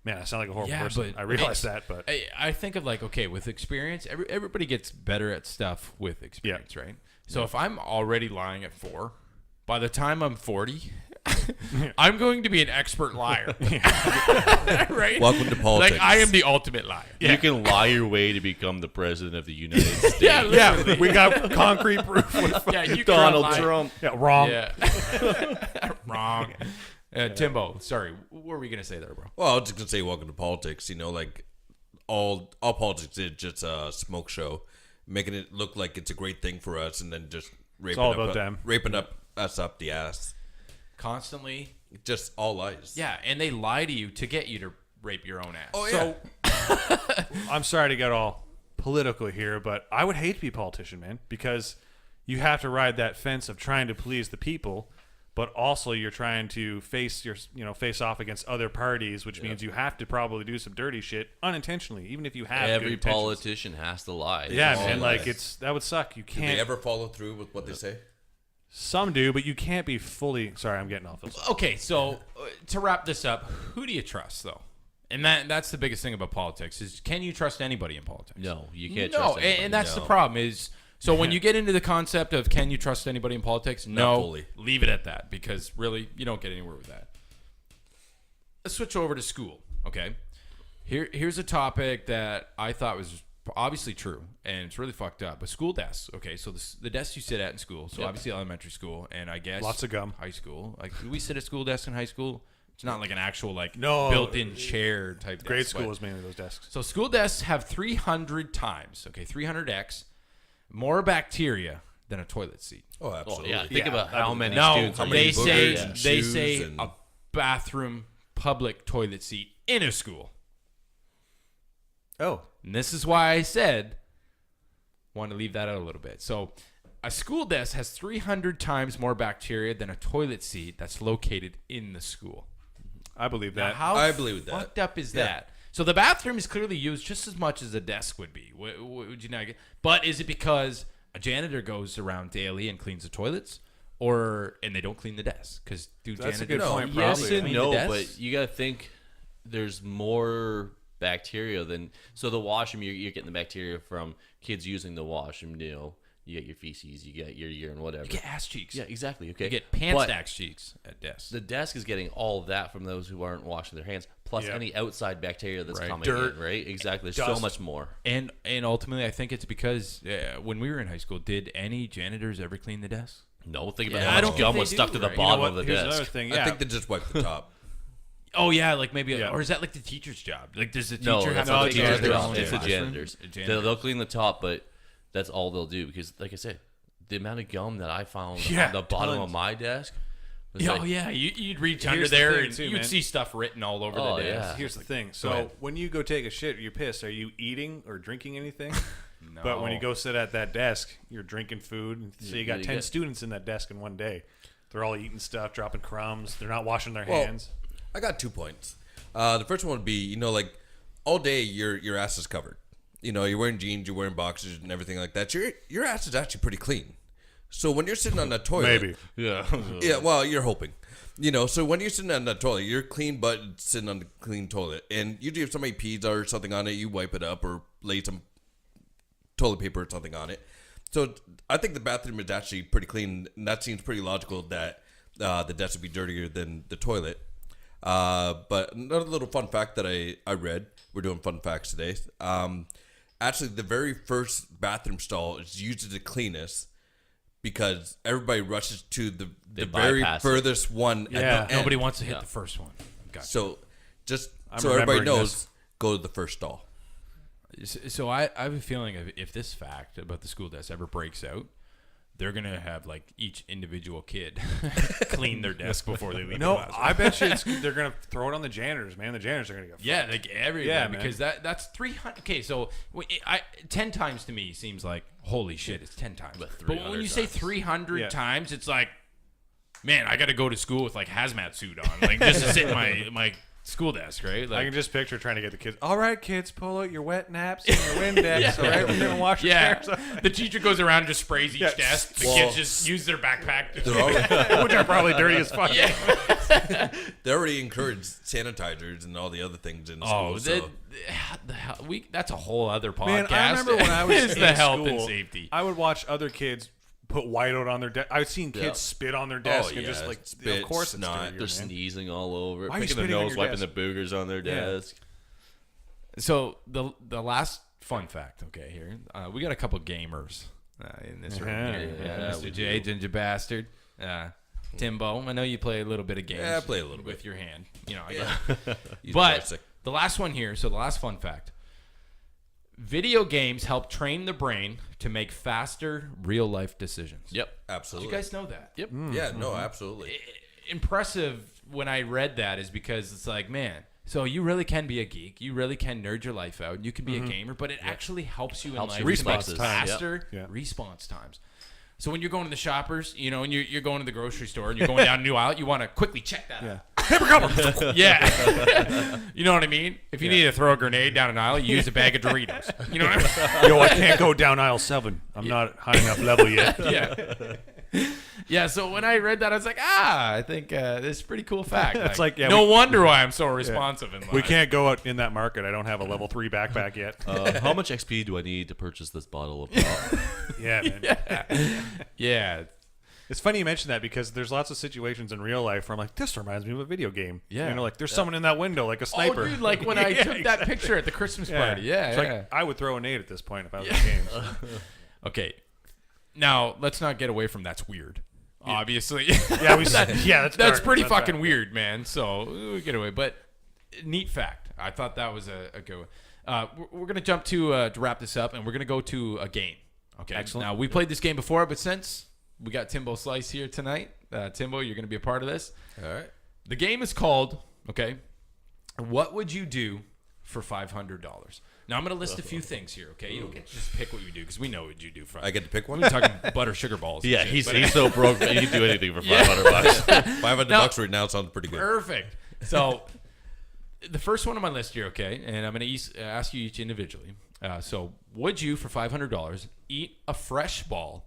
Speaker 5: Man, I sound like a horrible person.
Speaker 2: but
Speaker 5: I realize that, but
Speaker 2: I think of like, okay, with experience, everybody gets better at stuff with experience, right? So if I'm already lying at 4, by the time I'm 40, I'm going to be an expert liar, right?
Speaker 4: Welcome to politics.
Speaker 2: Like I am the ultimate liar.
Speaker 3: You can lie your way to become the president of the United States.
Speaker 2: Yeah,
Speaker 5: we got concrete proof.
Speaker 2: yeah, you
Speaker 3: Donald
Speaker 2: can't lie.
Speaker 3: Trump.
Speaker 5: Yeah, wrong.
Speaker 2: Yeah, wrong. Timbo, sorry, what were we gonna say there, bro?
Speaker 4: Well, I was just gonna say, welcome to politics. You know, like all politics is just a smoke show, making it look like it's a great thing for us, and then just raping
Speaker 5: all about them.
Speaker 4: raping us up the ass.
Speaker 2: Constantly.
Speaker 4: Just all lies.
Speaker 2: Yeah, and they lie to you to get you to rape your own ass.
Speaker 4: Oh yeah.
Speaker 5: So I'm sorry to get all political here, but I would hate to be a politician, man, because you have to ride that fence of trying to please the people, but also you're trying to face off against other parties, which means you have to probably do some dirty shit unintentionally, even if you have
Speaker 3: Every
Speaker 5: good intentions.
Speaker 3: politician has to lie.
Speaker 5: Yeah,
Speaker 3: It's
Speaker 5: man,
Speaker 3: all
Speaker 5: like
Speaker 3: lies.
Speaker 5: that would suck. You
Speaker 4: Do
Speaker 5: can't.
Speaker 4: they ever follow through with what they say?
Speaker 5: Some do, but you can't be fully. Sorry, I'm getting off this.
Speaker 2: Okay, so to wrap this up, who do you trust though? And that's the biggest thing about politics is can you trust anybody in politics?
Speaker 3: No, you can't
Speaker 2: No,
Speaker 3: trust anybody.
Speaker 2: and that's the
Speaker 4: No.
Speaker 2: problem is so when you get into the concept of can you trust anybody in politics? No,
Speaker 4: fully.
Speaker 2: leave it at that because really you don't get anywhere with that. Let's switch over to school, okay? Here's a topic that I thought was obviously true and it's really fucked up. But school desks, okay? So the desks you sit at in school, so obviously elementary school and I guess
Speaker 5: Lots of gum.
Speaker 2: high school. Like do we sit at school desks in high school? It's not like an actual like
Speaker 5: No.
Speaker 2: built-in chair type
Speaker 5: Grade
Speaker 2: desk,
Speaker 5: school
Speaker 2: but-
Speaker 5: is mainly those desks.
Speaker 2: so school desks have 300 times, 300x more bacteria than a toilet seat.
Speaker 4: Oh,
Speaker 3: Oh,
Speaker 4: absolutely.
Speaker 3: yeah. Think
Speaker 5: Yeah,
Speaker 3: about
Speaker 5: I
Speaker 3: how
Speaker 5: believe
Speaker 3: many
Speaker 5: that.
Speaker 3: students
Speaker 2: No,
Speaker 3: are
Speaker 2: they
Speaker 3: using
Speaker 2: say
Speaker 3: it.
Speaker 4: and
Speaker 2: they
Speaker 4: shoes
Speaker 2: say
Speaker 4: and-
Speaker 2: a bathroom public toilet seat in a school.
Speaker 5: Oh,
Speaker 2: And this is why I said want to leave that out a little bit. So a school desk has 300 times more bacteria than a toilet seat that's located in the school.
Speaker 5: I believe
Speaker 2: Now,
Speaker 5: that.
Speaker 2: how
Speaker 4: I believe that.
Speaker 2: fucked up is
Speaker 4: Yeah.
Speaker 2: that? So the bathroom is clearly used just as much as a desk would be. Would you not get? But is it because a janitor goes around daily and cleans the toilets, and they don't clean the desks? Because do
Speaker 5: That's a
Speaker 2: janitors
Speaker 5: good point,
Speaker 3: Yes
Speaker 5: probably.
Speaker 3: and
Speaker 2: clean
Speaker 3: no,
Speaker 2: the desks?
Speaker 3: but you gotta think there's more bacteria than so the washroom you're getting the bacteria from kids using the washroom. You know, you get your feces, you get your urine, whatever.
Speaker 2: You get ass cheeks.
Speaker 3: Yeah, exactly. Okay,
Speaker 2: You get pants
Speaker 3: But
Speaker 2: stacks cheeks at desks.
Speaker 3: the desk is getting all of that from those who aren't washing their hands, plus
Speaker 5: Yeah.
Speaker 3: any outside bacteria that's
Speaker 2: Right.
Speaker 3: coming
Speaker 5: Dirt,
Speaker 3: in. Right? Exactly. There's
Speaker 5: dust.
Speaker 3: so much more.
Speaker 2: And ultimately, I think it's because when we were in high school, did any janitors ever clean the desks?
Speaker 3: No, think about
Speaker 2: Yeah, I
Speaker 3: how
Speaker 2: don't
Speaker 3: much
Speaker 2: think
Speaker 3: gum
Speaker 2: they
Speaker 3: was
Speaker 2: do,
Speaker 3: stuck to the
Speaker 2: right? You know
Speaker 3: bottom
Speaker 5: what?
Speaker 3: of the
Speaker 5: Here's
Speaker 3: desk.
Speaker 5: another thing.
Speaker 4: I
Speaker 5: Yeah,
Speaker 4: think they just wipe the top.
Speaker 2: Oh yeah, like maybe,
Speaker 5: Yeah.
Speaker 2: or is that like the teacher's job? Like, does the
Speaker 3: No,
Speaker 2: teacher have
Speaker 3: that's
Speaker 2: to
Speaker 3: not the
Speaker 2: take
Speaker 3: teacher's
Speaker 2: care of their
Speaker 3: job.
Speaker 2: own
Speaker 3: It's the
Speaker 2: classroom?
Speaker 3: janitors.
Speaker 2: A janitor.
Speaker 3: They'll clean the top, but that's all they'll do because, like I said, the amount of gum that I found
Speaker 5: Yeah,
Speaker 3: on the bottom
Speaker 5: tons.
Speaker 3: of my desk,
Speaker 2: Yeah, you'd reach under
Speaker 5: Here's the
Speaker 2: there
Speaker 5: thing
Speaker 2: and
Speaker 5: too,
Speaker 2: you'd
Speaker 5: man.
Speaker 2: see stuff written all over
Speaker 3: Oh,
Speaker 2: the desk.
Speaker 3: yeah.
Speaker 5: Here's the thing.
Speaker 2: ahead.
Speaker 5: So when you go take a shit or you piss, are you eating or drinking anything?
Speaker 2: No.
Speaker 5: But when you go sit at that desk, you're drinking food. So you got
Speaker 3: you
Speaker 5: 10
Speaker 3: get-
Speaker 5: students in that desk in one day. They're all eating stuff, dropping crumbs. They're not washing their
Speaker 4: Well,
Speaker 5: hands.
Speaker 4: I got 2 points. The first one would be, like all day your ass is covered. You're wearing jeans, you're wearing boxers and everything like that. Your ass is actually pretty clean. So when you're sitting on the toilet,
Speaker 5: Maybe.
Speaker 3: Yeah.
Speaker 4: yeah, well, you're hoping. So when you're sitting on the toilet, you're clean butt sitting on the clean toilet, and usually if somebody pees or something on it, you wipe it up or lay some toilet paper or something on it. So I think the bathroom is actually pretty clean, and that seems pretty logical that the desk would be dirtier than the toilet. But another little fun fact that I read, we're doing fun facts today. Actually, the very first bathroom stall is usually the cleanest because everybody rushes to the very
Speaker 3: bypass it.
Speaker 4: furthest one.
Speaker 5: Yeah.
Speaker 4: At the end.
Speaker 2: Nobody wants to hit the first one. Gotcha.
Speaker 4: So just
Speaker 5: I'm
Speaker 4: so everybody
Speaker 5: remembering
Speaker 4: knows,
Speaker 5: this.
Speaker 4: go to the first stall.
Speaker 2: So I have a feeling if this fact about the school desk ever breaks out, they're gonna have like each individual kid clean their desk before they leave.
Speaker 5: No,
Speaker 2: the class.
Speaker 5: I bet you they're going to throw it on the janitors, man. The janitors are going to go.
Speaker 2: Yeah, like everybody.
Speaker 5: Yeah, man.
Speaker 2: because that's 300. Okay, so 10 times to me seems like holy shit. It's 10 times.
Speaker 3: But
Speaker 2: But when
Speaker 3: 300
Speaker 2: you say
Speaker 3: times.
Speaker 2: 300
Speaker 5: Yeah.
Speaker 2: times, it's like, man, I got to go to school with like hazmat suit on, like just to sit in my school desk, right?
Speaker 5: I
Speaker 2: Like,
Speaker 5: can just picture trying to get the kids. All right, kids, pull out your wet naps and your Windex. All right, we're going to wash your
Speaker 2: yeah,
Speaker 5: chairs.
Speaker 2: the teacher goes around and just sprays each
Speaker 5: Yeah.
Speaker 2: desk. The
Speaker 4: Well-
Speaker 2: kids just use their backpack.
Speaker 5: Which are probably dirty as fuck.
Speaker 4: They already encourage sanitizers and all the other things in school.
Speaker 2: Oh,
Speaker 4: So
Speaker 2: that's a whole other podcast.
Speaker 5: Man, I remember when I was
Speaker 2: is
Speaker 5: in
Speaker 2: the health
Speaker 5: school,
Speaker 2: and safety.
Speaker 5: I would watch other kids put whiteout on their desk. I've seen kids
Speaker 3: Yeah.
Speaker 5: spit on their desk and
Speaker 4: yeah,
Speaker 5: just like,
Speaker 4: spit,
Speaker 5: of course it's
Speaker 4: snot.
Speaker 5: dirtier,
Speaker 3: They're
Speaker 5: man.
Speaker 3: sneezing all over,
Speaker 5: Why are you
Speaker 3: picking their
Speaker 5: spitting on
Speaker 3: nose,
Speaker 5: your
Speaker 3: wiping
Speaker 5: desk?
Speaker 3: the boogers on their desk.
Speaker 2: So the last fun fact, okay, here we got a couple gamers in this room
Speaker 5: Yeah,
Speaker 2: here.
Speaker 3: yeah,
Speaker 2: Mr.
Speaker 3: we
Speaker 2: J, Ginger Bastard, Timbo. I know you play a little bit of games.
Speaker 4: Yeah, I play a little
Speaker 2: with
Speaker 4: bit.
Speaker 2: your hand. I
Speaker 4: Yeah.
Speaker 2: guess.
Speaker 4: Use
Speaker 2: But
Speaker 4: joystick.
Speaker 2: the last one here. So the last fun fact: video games help train the brain to make faster real life decisions.
Speaker 3: Yep.
Speaker 2: Did
Speaker 4: Absolutely.
Speaker 2: you guys know that?
Speaker 3: Yep.
Speaker 4: Yeah, no, absolutely.
Speaker 2: Impressive when I read that is because it's like, man, so you really can be a geek. You really can nerd your life out. You can be a gamer, but it actually helps you in
Speaker 3: Helps
Speaker 2: life
Speaker 3: your
Speaker 2: to make
Speaker 3: responses.
Speaker 2: faster
Speaker 5: Yeah.
Speaker 2: response times. So when you're going to the shoppers, and you're going to the grocery store and you're going down a new aisle, you want to quickly check that out. Yeah. You know what I mean? If you need to throw a grenade down an aisle, you use a bag of Doritos. You know what I mean?
Speaker 5: Yo, I can't go down aisle 7. I'm not high enough level yet.
Speaker 2: Yeah, so when I read that, I was like, I think this is a pretty cool fact.
Speaker 5: It's like, yeah,
Speaker 2: no
Speaker 5: we-
Speaker 2: wonder why I'm so responsive in life.
Speaker 5: We can't go out in that market. I don't have a level 3 backpack yet.
Speaker 3: How much XP do I need to purchase this bottle of pop?
Speaker 5: Yeah, man.
Speaker 2: Yeah.
Speaker 5: It's funny you mention that because there's lots of situations in real life where I'm like, this reminds me of a video game.
Speaker 2: Yeah.
Speaker 5: Like there's someone in that window, like a sniper.
Speaker 2: Oh, dude, like when I
Speaker 5: Yeah,
Speaker 2: took that picture at the Christmas party. Yeah,
Speaker 5: It's
Speaker 2: yeah.
Speaker 5: like I would throw a nade at this point if I was in games.
Speaker 2: Okay. Now, let's not get away from that's weird. Obviously.
Speaker 5: Yeah, that's
Speaker 2: That's
Speaker 5: dark.
Speaker 2: pretty
Speaker 5: That's
Speaker 2: fucking
Speaker 5: bad.
Speaker 2: weird, man. So we get away. But neat fact. I thought that was a good one. We're going to jump to wrap this up, and we're going to go to a game. Okay.
Speaker 5: Excellent.
Speaker 2: Now, we played this game before, but since we got Timbo Slice here tonight, Timbo, you're going to be a part of this.
Speaker 4: All right.
Speaker 2: The game is called, okay, What Would You Do for $500? Now, I'm going to list a few things here, okay? You don't get to just pick what you do because we know what you do for
Speaker 4: I get to pick one.
Speaker 2: We're talking butter sugar balls. and
Speaker 3: Yeah,
Speaker 2: shit,
Speaker 3: he's
Speaker 2: but-
Speaker 3: so broke that he can do anything for $500.
Speaker 4: $500 right now sounds pretty good.
Speaker 2: Perfect. So, the first one on my list here, okay, and I'm going to ask you each individually. So, would you, for $500, eat a fresh ball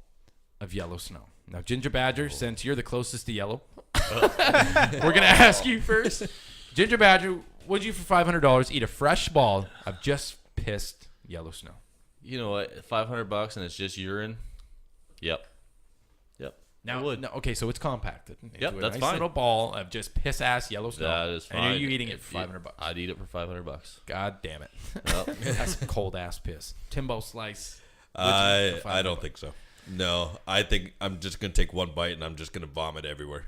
Speaker 2: of yellow snow? Now, Ginger Badger, since you're the closest to yellow, we're going to ask you first. Ginger Badger, would you, for $500, eat a fresh ball of just pissed yellow snow?
Speaker 3: You know what? $500 and it's just urine. Yep.
Speaker 2: Now,
Speaker 3: I would.
Speaker 2: no, okay, so it's compacted. into
Speaker 3: Yep,
Speaker 2: a
Speaker 3: that's
Speaker 2: nice
Speaker 3: fine.
Speaker 2: little ball of just piss ass yellow snow.
Speaker 3: That is fine.
Speaker 2: And are you eating it
Speaker 3: If
Speaker 2: for $500?
Speaker 3: I'd eat it for $500.
Speaker 2: God damn it.
Speaker 3: Yep.
Speaker 2: That's some cold ass piss. Timbo Slice.
Speaker 4: I don't think so. No, I think I'm just gonna take one bite and I'm just gonna vomit everywhere.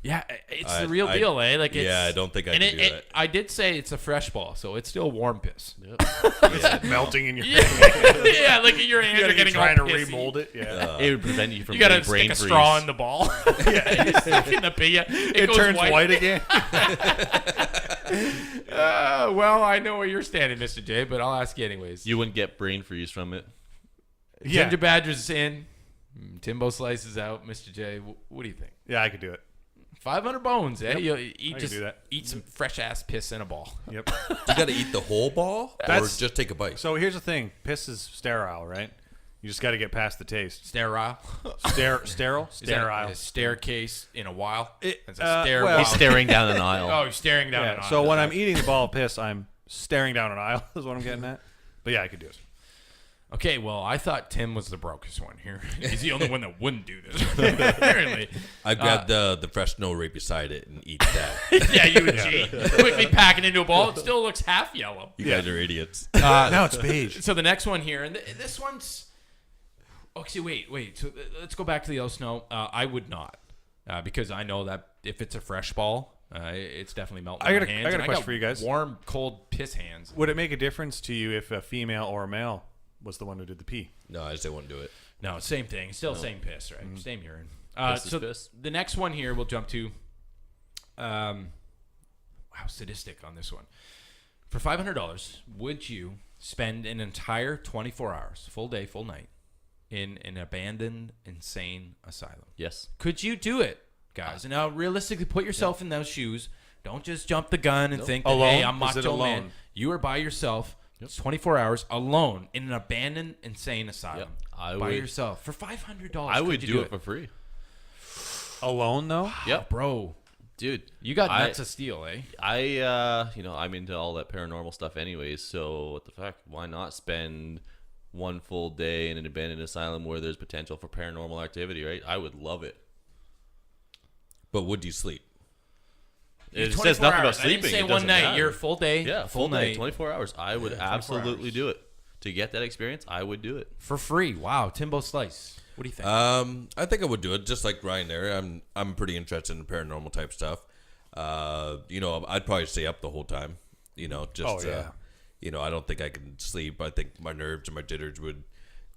Speaker 2: Yeah, it's the real deal, eh? Like, it's,
Speaker 4: I don't think I
Speaker 2: and
Speaker 4: can do that.
Speaker 2: I did say it's a fresh ball, so it's still warm piss.
Speaker 5: It's melting in your
Speaker 2: Yeah, like your hands
Speaker 5: You
Speaker 2: are
Speaker 5: gotta
Speaker 2: getting
Speaker 5: keep trying to
Speaker 2: all pissy.
Speaker 5: remold it. Yeah.
Speaker 3: It would prevent you from
Speaker 2: You gotta
Speaker 3: getting brain
Speaker 2: stick a
Speaker 3: freeze.
Speaker 2: straw in the ball. Yeah, you stick in the pee.
Speaker 5: It
Speaker 2: goes
Speaker 5: turns white again.
Speaker 2: Well, I know where you're standing, Mr. J, but I'll ask you anyways.
Speaker 3: You wouldn't get brain freeze from it.
Speaker 5: Yeah.
Speaker 2: Ginger Badger's in. Timbo slices out. Mr. J, what do you think?
Speaker 5: Yeah, I could do it.
Speaker 2: 500 bones, eh? You
Speaker 5: I can do that.
Speaker 2: eat some fresh ass piss in a ball.
Speaker 5: Yep.
Speaker 4: You got to eat the whole ball, or
Speaker 5: That's-
Speaker 4: just take a bite.
Speaker 5: So here's the thing: piss is sterile, right? You just got to get past the taste.
Speaker 2: Sterile.
Speaker 5: Sterile,
Speaker 2: Is that
Speaker 5: sterile.
Speaker 2: a staircase in a while.
Speaker 5: It-
Speaker 2: It's a stair.
Speaker 5: well-
Speaker 2: while.
Speaker 3: He's staring down an aisle.
Speaker 2: Oh, you're staring down.
Speaker 5: Yeah.
Speaker 2: an
Speaker 5: So
Speaker 2: aisle.
Speaker 5: when I'm eating the ball of piss, I'm staring down an aisle. Is what I'm getting at. But yeah, I could do it.
Speaker 2: Okay, well, I thought Tim was the brokest one here. He's the only one that wouldn't do this. Apparently.
Speaker 4: I grabbed the fresh snow right beside it and eat that.
Speaker 2: Yeah, you would cheat. Quickly packing into a ball. It still looks half yellow.
Speaker 4: You guys are idiots.
Speaker 5: Now it's beige.
Speaker 2: So the next one here, and this one's... Okay, wait. So let's go back to the yellow snow. I would not. Because I know that if it's a fresh ball, it's definitely melting
Speaker 5: I
Speaker 2: in
Speaker 5: got
Speaker 2: my
Speaker 5: a-
Speaker 2: hands.
Speaker 5: I got a
Speaker 2: and
Speaker 5: question for you guys.
Speaker 2: Warm, cold piss hands.
Speaker 5: Would it make a difference to you if a female or a male was the one who did the pee?
Speaker 4: No, I just didn't want to do it.
Speaker 2: No, same thing. Still same piss, right? Same urine.
Speaker 3: Piss is
Speaker 2: So
Speaker 3: piss.
Speaker 2: the next one here we'll jump to. Wow, sadistic on this one. For $500, would you spend an entire 24 hours, full day, full night, in an abandoned insane asylum?
Speaker 3: Yes.
Speaker 2: Could you do it, guys? And now, realistically, put yourself in those shoes. Don't just jump the gun and think that,
Speaker 5: Alone?
Speaker 2: hey, I'm
Speaker 5: Is it
Speaker 2: macho man.
Speaker 5: alone?
Speaker 2: You are by yourself. It's 24 hours alone in an abandoned insane asylum.
Speaker 3: Yep. I
Speaker 2: by
Speaker 3: would-
Speaker 2: yourself for $500.
Speaker 3: I would
Speaker 2: could
Speaker 3: do
Speaker 2: you
Speaker 3: it for free.
Speaker 5: Alone though?
Speaker 3: Yep.
Speaker 2: bro.
Speaker 3: Dude.
Speaker 2: You got
Speaker 3: I-
Speaker 2: nuts of steel, eh?
Speaker 3: I'm into all that paranormal stuff anyways, so what the fuck? Why not spend one full day in an abandoned asylum where there's potential for paranormal activity, right? I would love it.
Speaker 4: But would you sleep?
Speaker 3: It
Speaker 2: 24
Speaker 3: says nothing about
Speaker 2: hours. I didn't
Speaker 3: sleeping.
Speaker 2: say
Speaker 3: It
Speaker 2: one
Speaker 3: doesn't
Speaker 2: night.
Speaker 3: matter.
Speaker 2: You're full day.
Speaker 3: Yeah, full day,
Speaker 2: night
Speaker 3: 24 hours. I would
Speaker 2: 24
Speaker 3: absolutely
Speaker 2: hours.
Speaker 3: do it. To get that experience, I would do it.
Speaker 2: for free. Wow, Timbo Slice. What do you think?
Speaker 4: I think I would do it just like Ryan there. I'm pretty interested in paranormal type stuff. I'd probably stay up the whole time. I don't think I can sleep. I think my nerves and my jitters would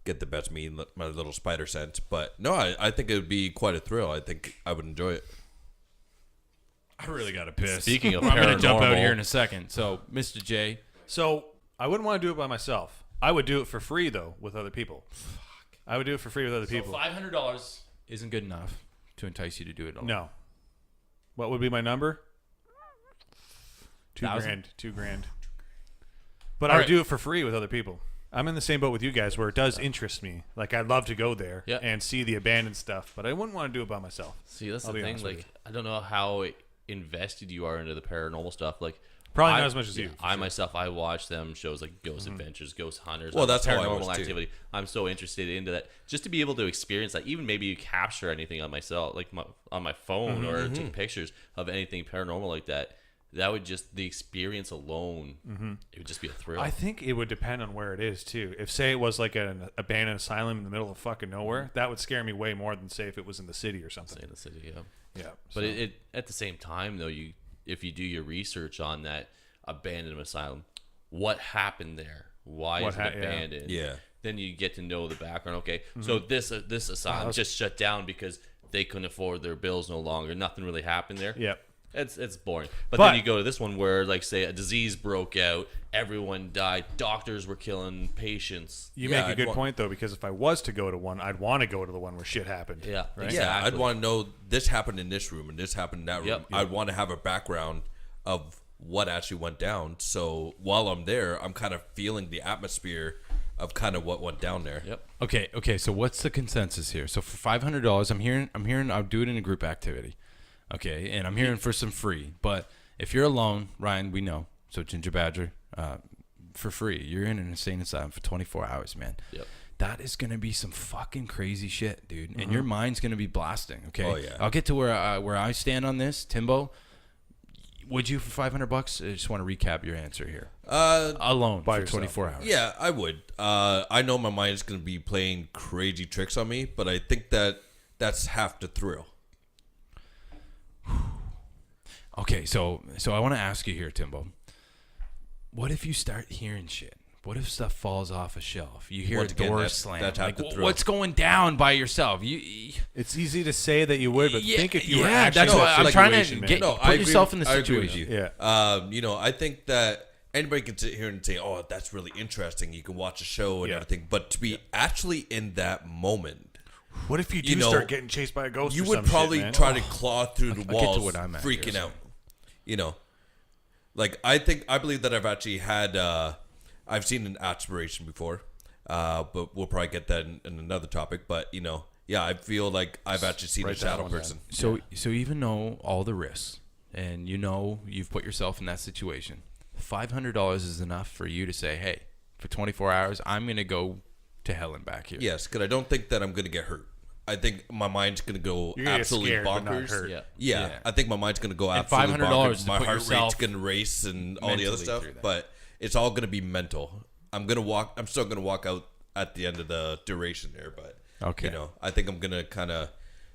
Speaker 4: get the best of me, my little spider sense. But no, I think it would be quite a thrill. I think I would enjoy it.
Speaker 2: I really got to piss.
Speaker 3: Speaking of
Speaker 2: I'm going to jump out
Speaker 3: paranormal-
Speaker 2: here in a second. So, Mr. J,
Speaker 5: So I wouldn't want to do it by myself. I would do it for free though with other people. I would do it for free with other people.
Speaker 2: $500 isn't good enough to entice you to do it alone.
Speaker 5: No. What would be my number?
Speaker 2: 1,000?
Speaker 5: $2,000. But
Speaker 2: All
Speaker 5: I would
Speaker 2: right.
Speaker 5: do it for free with other people. I'm in the same boat with you guys where it does interest me. Like I'd love to go there
Speaker 3: Yeah.
Speaker 5: and see the abandoned stuff, but I wouldn't want to do it by myself.
Speaker 3: See, that's
Speaker 5: I'll
Speaker 3: the
Speaker 5: be
Speaker 3: thing.
Speaker 5: honest with
Speaker 3: Like, I don't know how invested you are into the paranormal stuff. Like,
Speaker 5: Probably
Speaker 3: I-
Speaker 5: not as much as you, for
Speaker 3: I
Speaker 5: sure.
Speaker 3: myself, I watch them shows like Ghost Adventures, Ghost Hunters.
Speaker 4: Well,
Speaker 3: all
Speaker 4: that's how I
Speaker 3: paranormal
Speaker 4: was, too.
Speaker 3: activity. I'm so interested into that, just to be able to experience that. Even maybe you capture anything on myself, like on my phone, or take pictures of anything paranormal like that. That would just the experience alone. It would just be a thrill.
Speaker 5: I think it would depend on where it is too. If say it was like an abandoned asylum in the middle of fucking nowhere, that would scare me way more than say if it was in the city or something.
Speaker 3: in the city, yeah.
Speaker 5: Yeah,
Speaker 3: But it at the same time though, if you do your research on that abandoned asylum, what happened there? Why
Speaker 5: What
Speaker 3: is it
Speaker 5: yeah.
Speaker 3: abandoned?
Speaker 4: Yeah.
Speaker 3: Then you get to know the background. Okay, so this asylum just shut down because they couldn't afford their bills no longer. Nothing really happened there.
Speaker 5: Yep.
Speaker 3: It's boring. But
Speaker 5: But-
Speaker 3: then you go to this one where, like, say a disease broke out, everyone died, doctors were killing patients.
Speaker 5: You
Speaker 4: Yeah,
Speaker 5: make a
Speaker 4: I'd
Speaker 5: good
Speaker 4: want-
Speaker 5: point though, because if I was to go to one, I'd want to go to the one where shit happened.
Speaker 3: Yeah,
Speaker 5: Right?
Speaker 4: Yeah, I'd
Speaker 3: exactly.
Speaker 4: want to know this happened in this room and this happened in that room.
Speaker 3: Yep.
Speaker 4: I'd want to have a background of what actually went down. So while I'm there, I'm kind of feeling the atmosphere of kind of what went down there.
Speaker 3: Yep.
Speaker 2: Okay. So what's the consensus here? So for $500, I'm hearing I'll do it in a group activity. Okay, and I'm hearing for some free. But if you're alone, Ryan, we know. So Ginger Badger, for free, you're in an insane asylum for 24 hours, man.
Speaker 3: Yep.
Speaker 2: That is gonna be some fucking crazy shit, dude. And your mind's gonna be blasting. Okay.
Speaker 4: Oh, yeah.
Speaker 2: I'll get to where I stand on this, Timbo. Would you for $500? I just want to recap your answer here. Alone
Speaker 5: By
Speaker 2: for
Speaker 5: yourself.
Speaker 2: 24 hours.
Speaker 4: Yeah, I would. I know my mind's going to be playing crazy tricks on me, but I think that's half the thrill.
Speaker 2: Okay, so I want to ask you here, Timbo. What if you start hearing shit? What if stuff falls off a shelf? You hear
Speaker 4: Once
Speaker 2: a
Speaker 4: again,
Speaker 2: door
Speaker 4: that's
Speaker 2: slam.
Speaker 4: half
Speaker 2: Like,
Speaker 4: the thrill.
Speaker 2: what's going down by yourself?
Speaker 5: It's easy to say that you would, but think if you were
Speaker 2: yeah,
Speaker 5: actually
Speaker 2: that's
Speaker 5: in
Speaker 2: why
Speaker 5: that
Speaker 2: I'm trying to
Speaker 5: situation, man.
Speaker 2: get
Speaker 4: No,
Speaker 2: put yourself in the
Speaker 4: I agree with
Speaker 2: situation.
Speaker 4: you.
Speaker 5: Yeah.
Speaker 4: You know, I think that anybody can sit here and say, "Oh, that's really interesting." You can watch a show and
Speaker 5: Yeah.
Speaker 4: everything, but to be actually in that moment,
Speaker 5: What if you do
Speaker 4: You know,
Speaker 5: start getting chased by a ghost?
Speaker 4: you
Speaker 5: or
Speaker 4: would
Speaker 5: some
Speaker 4: probably
Speaker 5: shit, man?
Speaker 4: try to claw through the
Speaker 2: I'll get to
Speaker 4: walls,
Speaker 2: what I'm at
Speaker 4: freaking
Speaker 2: here,
Speaker 4: out. You know, like I believe that I've actually had, I've seen an aspiration before, but we'll probably get that in another topic. But you know, yeah, I feel like I've actually seen a
Speaker 5: Write that
Speaker 4: shadow
Speaker 5: one down.
Speaker 4: person.
Speaker 2: So even though all the risks, and you know you've put yourself in that situation, $500 is enough for you to say, hey, for 24 hours, I'm gonna go to hell and back here.
Speaker 4: Yes, because I don't think that I'm going to get hurt. I think my mind's going to go
Speaker 5: You're gonna get
Speaker 4: absolutely
Speaker 5: scared, but not
Speaker 4: bonkers.
Speaker 5: hurt.
Speaker 3: Yeah.
Speaker 4: Yeah,
Speaker 2: Yeah.
Speaker 4: I think my mind's going to go
Speaker 2: And
Speaker 4: absolutely
Speaker 2: $500
Speaker 4: bonkers.
Speaker 2: to
Speaker 4: My
Speaker 2: put
Speaker 4: heart rate's
Speaker 2: yourself
Speaker 4: going to race and all the other
Speaker 2: mentally
Speaker 4: stuff.
Speaker 2: through that.
Speaker 4: But it's all going to be mental. I'm still going to walk out at the end of the duration there. But
Speaker 2: Okay.
Speaker 4: you know, I think I'm going to kind of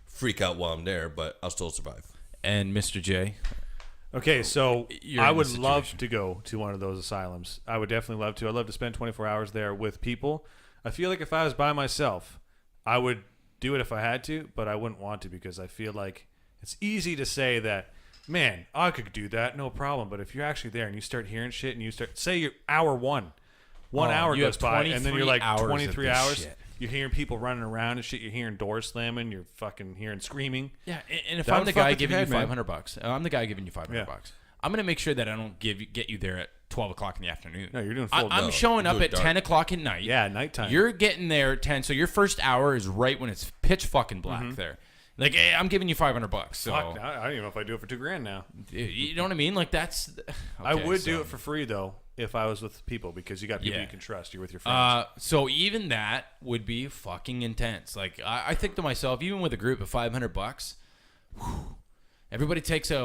Speaker 4: freak out while I'm there, but I'll still survive.
Speaker 2: And Mr. J,
Speaker 5: Okay, so
Speaker 2: You're
Speaker 5: I
Speaker 2: in
Speaker 5: would
Speaker 2: the
Speaker 5: love
Speaker 2: situation.
Speaker 5: to go to one of those asylums. I would definitely love to. I'd love to spend 24 hours there with people. I feel like if I was by myself, I would do it if I had to, but I wouldn't want to because I feel like it's easy to say that, man, I could do that, no problem. But if you're actually there and you start hearing shit and you start, say you're hour one hour
Speaker 2: you
Speaker 5: goes
Speaker 2: have
Speaker 5: by, and then you're
Speaker 2: 23
Speaker 5: like
Speaker 2: hours of
Speaker 5: 23
Speaker 2: this
Speaker 5: hours.
Speaker 2: shit.
Speaker 5: You're hearing people running around and shit. You're hearing doors slamming. You're fucking hearing screaming.
Speaker 2: yeah, and if
Speaker 5: That
Speaker 2: I'm
Speaker 5: would
Speaker 2: the
Speaker 5: fuck
Speaker 2: guy
Speaker 5: with your
Speaker 2: giving you
Speaker 5: head, man.
Speaker 2: $500, I'm the guy giving you $500.
Speaker 5: Yeah.
Speaker 2: I'm gonna make sure that I don't get you there at 12 o'clock in the afternoon.
Speaker 5: No, you're doing full.
Speaker 2: I'm
Speaker 4: no,
Speaker 2: showing
Speaker 4: do
Speaker 2: up
Speaker 4: it
Speaker 2: at
Speaker 4: dark.
Speaker 2: 10 o'clock at night.
Speaker 5: Yeah, nighttime.
Speaker 2: You're getting there at 10, so your first hour is right when it's pitch fucking black
Speaker 5: Mm-hmm.
Speaker 2: there. Like, hey, I'm giving you $500. So
Speaker 5: Fuck, I don't even know if I do it for $2,000 now.
Speaker 2: you know what I mean? Like that's.
Speaker 5: I
Speaker 2: okay,
Speaker 5: would
Speaker 2: so-
Speaker 5: do it for free though if I was with people because you got people
Speaker 2: Yeah.
Speaker 5: you can trust. You're with your friends.
Speaker 2: So even that would be fucking intense. Like I think to myself, even with a group of $500, whew, everybody takes a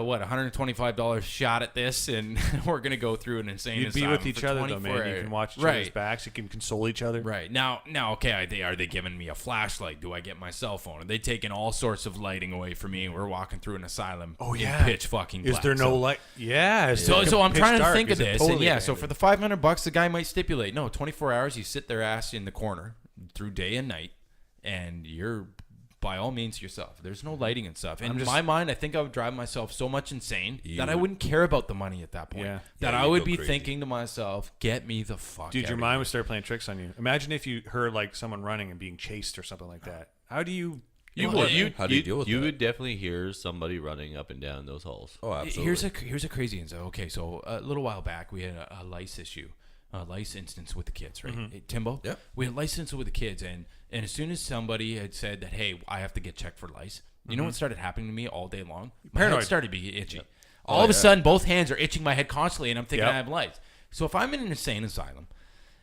Speaker 2: $125 shot at this, and we're gonna go through an insane.
Speaker 5: You'd be
Speaker 2: asylum
Speaker 5: with each
Speaker 2: for
Speaker 5: other though,
Speaker 2: 24
Speaker 5: man. You
Speaker 2: hours.
Speaker 5: can watch each
Speaker 2: right.
Speaker 5: other's backs. You can console each other.
Speaker 2: Right now, okay. Are they giving me a flashlight? Do I get my cell phone? Are they taking all sorts of lighting away from me? We're walking through an asylum.
Speaker 5: Oh
Speaker 2: in
Speaker 5: yeah.
Speaker 2: pitch fucking.
Speaker 5: Is
Speaker 2: black.
Speaker 5: there no
Speaker 2: So-
Speaker 5: light? Yeah.
Speaker 2: So I'm
Speaker 5: pitch
Speaker 2: trying to
Speaker 5: dark.
Speaker 2: think of
Speaker 5: Is it
Speaker 2: this,
Speaker 5: totally
Speaker 2: and yeah. So
Speaker 5: abandoned?
Speaker 2: for the $500, the guy might stipulate, no, 24 hours. You sit their ass in the corner through day and night, and you're by all means yourself. There's no lighting and stuff. In my mind, I think I would drive myself so much insane that I wouldn't care about the money at that point.
Speaker 5: Yeah.
Speaker 2: That
Speaker 4: Yeah,
Speaker 2: I
Speaker 4: you'd
Speaker 2: would
Speaker 4: go
Speaker 2: be
Speaker 4: crazy.
Speaker 2: thinking to myself, get me the fuck
Speaker 5: Dude,
Speaker 2: out
Speaker 5: your
Speaker 2: of
Speaker 5: mind
Speaker 2: here.
Speaker 5: would start playing tricks on you. Imagine if you heard like someone running and being chased or something like that. How do you?
Speaker 3: You
Speaker 2: Well,
Speaker 3: would.
Speaker 4: how do you deal with
Speaker 3: You
Speaker 4: that?
Speaker 3: would definitely hear somebody running up and down those halls.
Speaker 4: Oh, absolutely.
Speaker 2: Here's a crazy insight. Okay, so a little while back we had a lice issue, a lice instance with the kids, right? Hey, Timbo,
Speaker 4: Yeah.
Speaker 2: we had lice instance with the kids, and as soon as somebody had said that, hey, I have to get checked for lice, you know what started happening to me all day long? My
Speaker 5: Paranoid.
Speaker 2: head started being itchy. All of a sudden, both hands are itching my head constantly, and I'm thinking
Speaker 5: Yep.
Speaker 2: I have lice. So if I'm in an insane asylum,